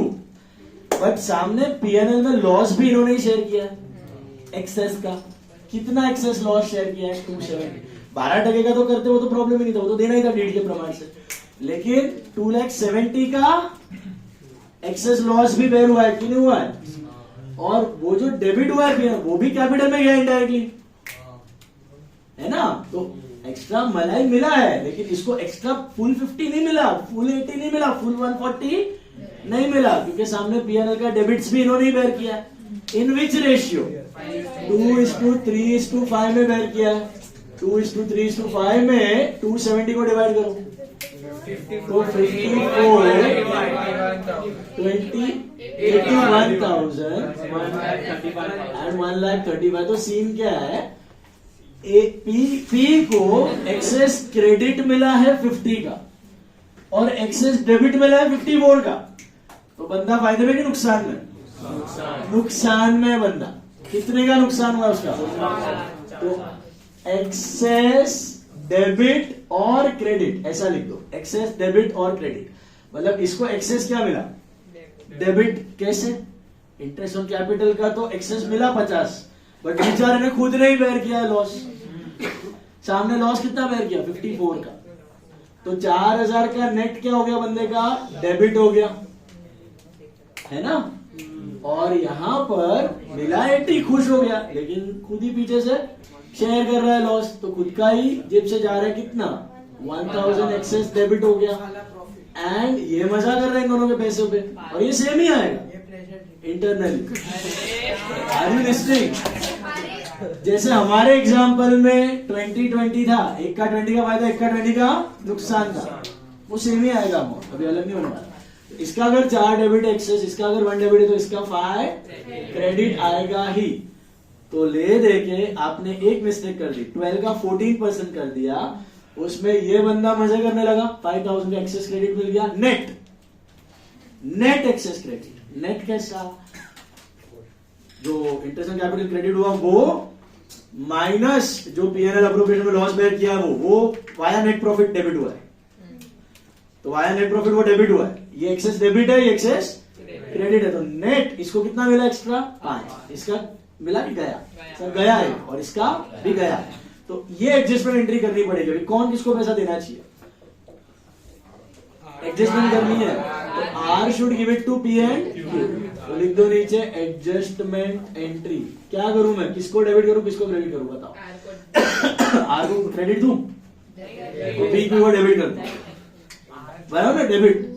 बट सामने पीएनएल में लॉस भी इन्होंने शेयर किया एक्सेस का, कितना एक्सेस लॉस शेयर किया है, 270, 12% का तो करते वो तो प्रॉब्लम ही नहीं था, वो तो देना ही था डेट के प्रमाण से, लेकिन 2,70,000 का एक्सेस लॉस भी बेयर हुआ है कि नहीं हुआ है, और वो जो डेबिट हुआ है वो भी कैपिटल में गया इनडायरेक्टली, है ना, तो एक्स्ट्रा मलाई मिला है, लेकिन इसको एक्स्ट्रा फुल 50 नहीं मिला, फुल 80 नहीं मिला, फुल 140 नहीं मिला, क्योंकि सामने पीएनएल का डेबिट्स भी इन्होंने ही बेयर किया, इन विच रेशियो, 2:3:5 में बेयर किया है, 2:3:5 में 270 को डिवाइड करो, तो 54, 20, 81,000 एंड 1,35,000, तो सीन क्या है, पी को एक्सेस क्रेडिट मिला है 50 का और एक्सेस डेबिट मिला है 54 का, तो बंदा फायदे में कि नुकसान में, नुकसान में बंदा, कितने का नुकसान हुआ उसका, तो एक्सेस डेबिट और क्रेडिट, ऐसा लिख दो, एक्सेस डेबिट और क्रेडिट, मतलब इसको एक्सेस क्या मिला, डेबिट, कैसे, इंटरेस्ट ऑन कैपिटल का तो एक्सेस मिला 50, बट बेचारे ने खुद नहीं बेयर किया लॉस, सामने लॉस कितना बेयर किया 54 का, तो 4000 का नेट क्या हो गया बंदे का, डेबिट हो गया, है ना। और यहां पर मिला 80, खुश हो गया, लेकिन खुद ही पीछे से शेयर कर रहा है लॉस, तो खुद का ही जेब से जा रहा है कितना 1000 एक्सेस डेबिट हो गया। वाला प्रॉफिट एंड ये मजा कर रहे हैं इन दोनों के पैसों पे, और ये सेम ही आएगा ये pleasure internally. Are you listing? जैसे हमारे एग्जाम्पल में 20-20 था, एक का 20 का फायदा, एक का 20 का नुकसान था, वो सेम ही आएगा अमाउंट, अभी अलग नहीं होने वाला। इसका अगर 4 डेबिट एक्सेस, इसका अगर 1 डेबिट है, तो इसका 5 क्रेडिट आएगा ही। तो ले दे के आपने एक मिस्टेक कर दी, 12 का 14% कर दिया, उसमें ये बंदा मजे करने लगा, 5000 का एक्सेस क्रेडिट मिल गया, नेट एक्सेस क्रेडिट। नेट कैसा, जो इंटरेस्ट एंड कैपिटल क्रेडिट हुआ वो माइनस जो पीएनएल अप्रोप्रिएशन में लॉस बेयर किया वो वाया नेट प्रॉफिट डेबिट हुआ है, तो वाया नेट प्रॉफिट वो डेबिट हुआ है, ये एक्सेस डेबिट है, ये एक्सेस क्रेडिट है, तो नेट इसको कितना मिला एक्स्ट्रा 5, इसका मिला कि गया, सर गया है, और इसका भी गया है, तो ये एडजस्टमेंट एंट्री करनी पड़ेगी। अभी कौन किसको पैसा देना चाहिए, एडजस्टमेंट करनी है, तो R should give it to P and Q, तो लिख दो नीचे एडजस्टमेंट एंट्री। क्या करूं मैं, किसको डेबिट करूं किसको क्रेडिट करूं बताओ। आर को क्रेडिट दूं तो पी क्यू को डेबिट कर दूं, बराबर ना, डेबिट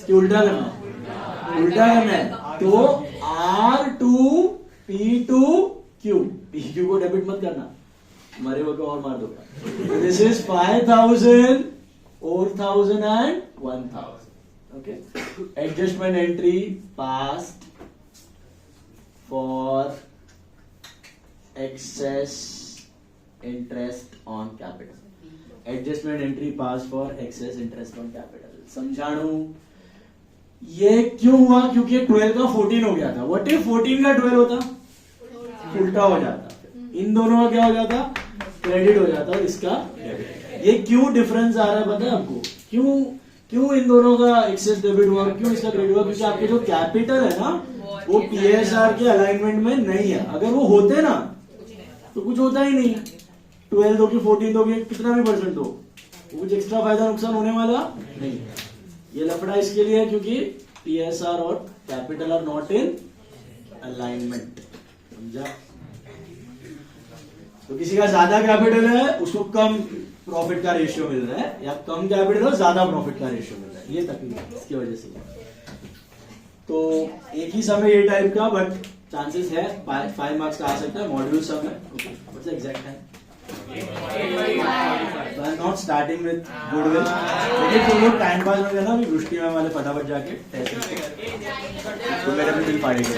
कि उल्टा करना है, उल्टा करना है, तो R two P two Q, P Q को डेबिट मत करना, मरे हुए को और मार दो। This is 5000, 4000 and 1000, okay. Adjustment entry past for excess interest on capital, adjustment entry pass for excess interest on capital. समझाणु ये क्यों हुआ, क्योंकि 12 का 14 हो गया था, व्हाट इफ 14 का 12 होता, उल्टा हो जाता, इन दोनों का क्या हो जाता, क्रेडिट हो जाता, और इसका डेबिट। ये क्यों डिफरेंस आ रहा है पता है आपको, क्यों इन दोनों का एक्सेस डेबिट हुआ, क्यों इसका क्रेडिट हुआ, क्योंकि आपके जो कैपिटल है ना वो पीएसआर के अलाइनमेंट में नहीं है। अगर वो होते ना तो कुछ होता ही नहीं, 12 दो की 14 दो की कितना भी परसेंट दो, कुछ एक्स्ट्रा फायदा नुकसान होने वाला नहीं है। ये लफड़ा इसके लिए है क्योंकि पीएसआर और capital R not in alignment, समझा। तो किसी का ज्यादा कैपिटल है उसको कम प्रॉफिट का रेशियो मिल रहा है, या कम कैपिटल हो ज्यादा प्रॉफिट का रेशियो मिल रहा है, ये तकलीफ है इसकी वजह से। तो एक ही समय ये टाइप का, बट चांसेस है 5 मार्क्स का आ सकता है, मॉड्यूल सम है। Okay, what's the exact time? So I'm not starting with goodwill. लेकिन तुम लोग टाइम पास में करना, अभी वृष्टि में वाले फटाफट जाके टेस्ट तो मेरे भी बिल फाड़ेंगे।